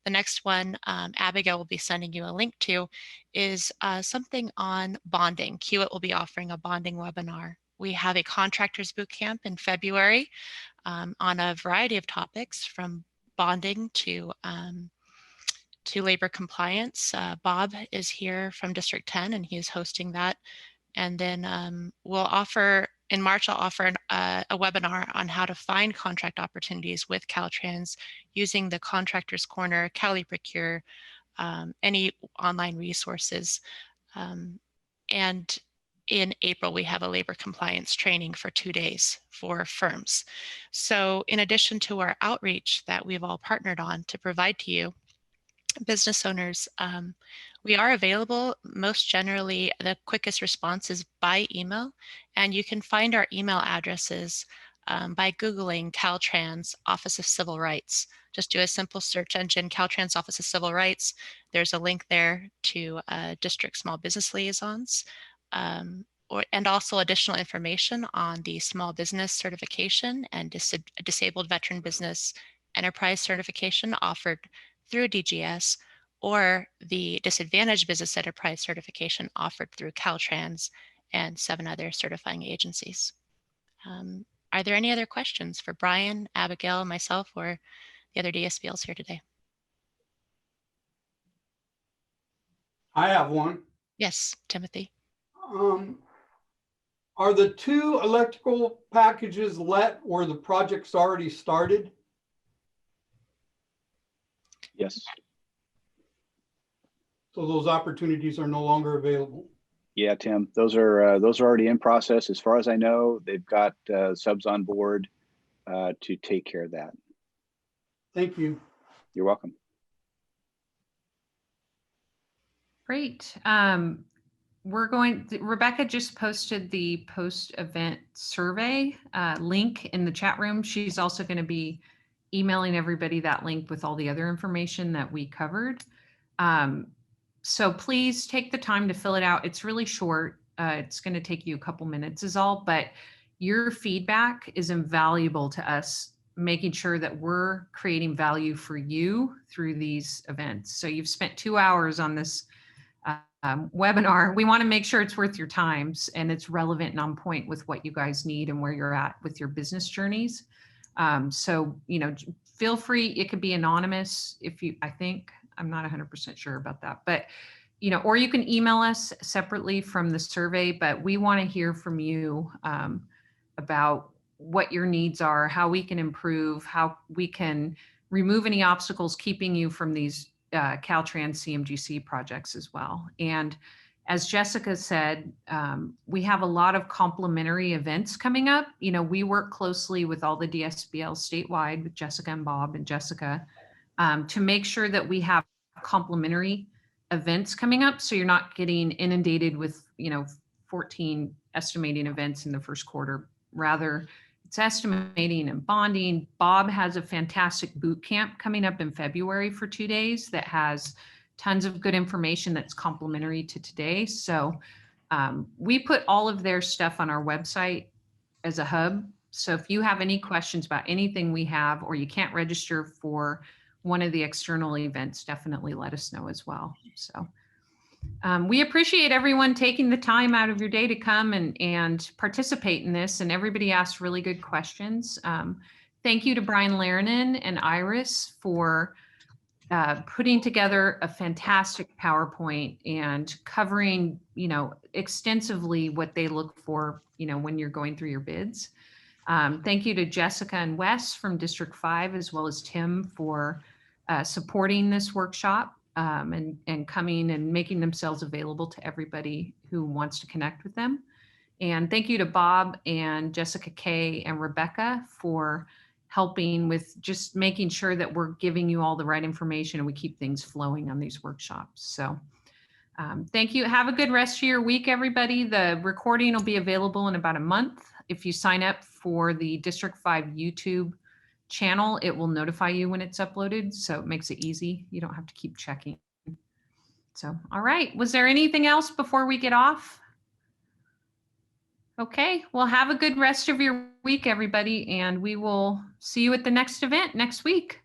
The next one, Abigail will be sending you a link to, is something on bonding. Kiewit will be offering a bonding webinar. We have a contractors boot camp in February on a variety of topics from bonding to labor compliance. Bob is here from District 10 and he is hosting that. And then we'll offer, in March, I'll offer a webinar on how to find contract opportunities with Caltrans using the Contractors Corner, Cali Procure, any online resources. And in April, we have a labor compliance training for 2 days for firms. So in addition to our outreach that we've all partnered on to provide to you, business owners, we are available. Most generally, the quickest response is by email, and you can find our email addresses by Googling Caltrans Office of Civil Rights. Just do a simple search engine, Caltrans Office of Civil Rights. There's a link there to District Small Business Liaisons, and also additional information on the Small Business Certification and Disabled Veteran Business Enterprise Certification offered through DGS, or the Disadvantaged Business Enterprise Certification offered through Caltrans and 7 other certifying agencies. Are there any other questions for Brian, Abigail, myself, or the other DSBLs here today? I have one. Yes, Timothy. Are the 2 electrical packages let where the project's already started? Yes. So those opportunities are no longer available? Yeah, Tim, those are already in process. As far as I know, they've got subs on board to take care of that. Thank you. You're welcome. Rebecca just posted the post-event survey link in the chat room. She's also going to be emailing everybody that link with all the other information that we covered. So please take the time to fill it out. It's really short. It's going to take you a couple minutes is all, but your feedback is invaluable to us, making sure that we're creating value for you through these events. So you've spent 2 hours on this webinar. We want to make sure it's worth your times and it's relevant and on point with what you guys need and where you're at with your business journeys. So, you know, feel free. It could be anonymous if you, I think, I'm not 100% sure about that, but, you know, or you can email us separately from the survey, but we want to hear from you about what your needs are, how we can improve, how we can remove any obstacles keeping you from these Caltrans CMGC projects as well. And as Jessica said, we have a lot of complementary events coming up. You know, we work closely with all the DSBL statewide with Jessica and Bob and Jessica to make sure that we have complementary events coming up. So you're not getting inundated with, you know, 14 estimating events in the first quarter. Rather, it's estimating and bonding. Bob has a fantastic boot camp coming up in February for 2 days that has tons of good information that's complementary to today. So we put all of their stuff on our website as a hub. So if you have any questions about anything we have, or you can't register for one of the external events, definitely let us know as well. So we appreciate everyone taking the time out of your day to come and participate in this. And everybody asked really good questions. Thank you to Brian Larinan and Iris for putting together a fantastic PowerPoint and covering, you know, extensively what they look for, you know, when you're going through your bids. Thank you to Jessica and Wes from District 5, as well as Tim for supporting this workshop and coming and making themselves available to everybody who wants to connect with them. And thank you to Bob and Jessica Kay and Rebecca for helping with just making sure that we're giving you all the right information and we keep things flowing on these workshops. So thank you. Have a good rest of your week, everybody. The recording will be available in about a month. If you sign up for the District 5 YouTube channel, it will notify you when it's uploaded. So it makes it easy. You don't have to keep checking. So, all right. Was there anything else before we get off? Okay, well, have a good rest of your week, everybody, and we will see you at the next event next week.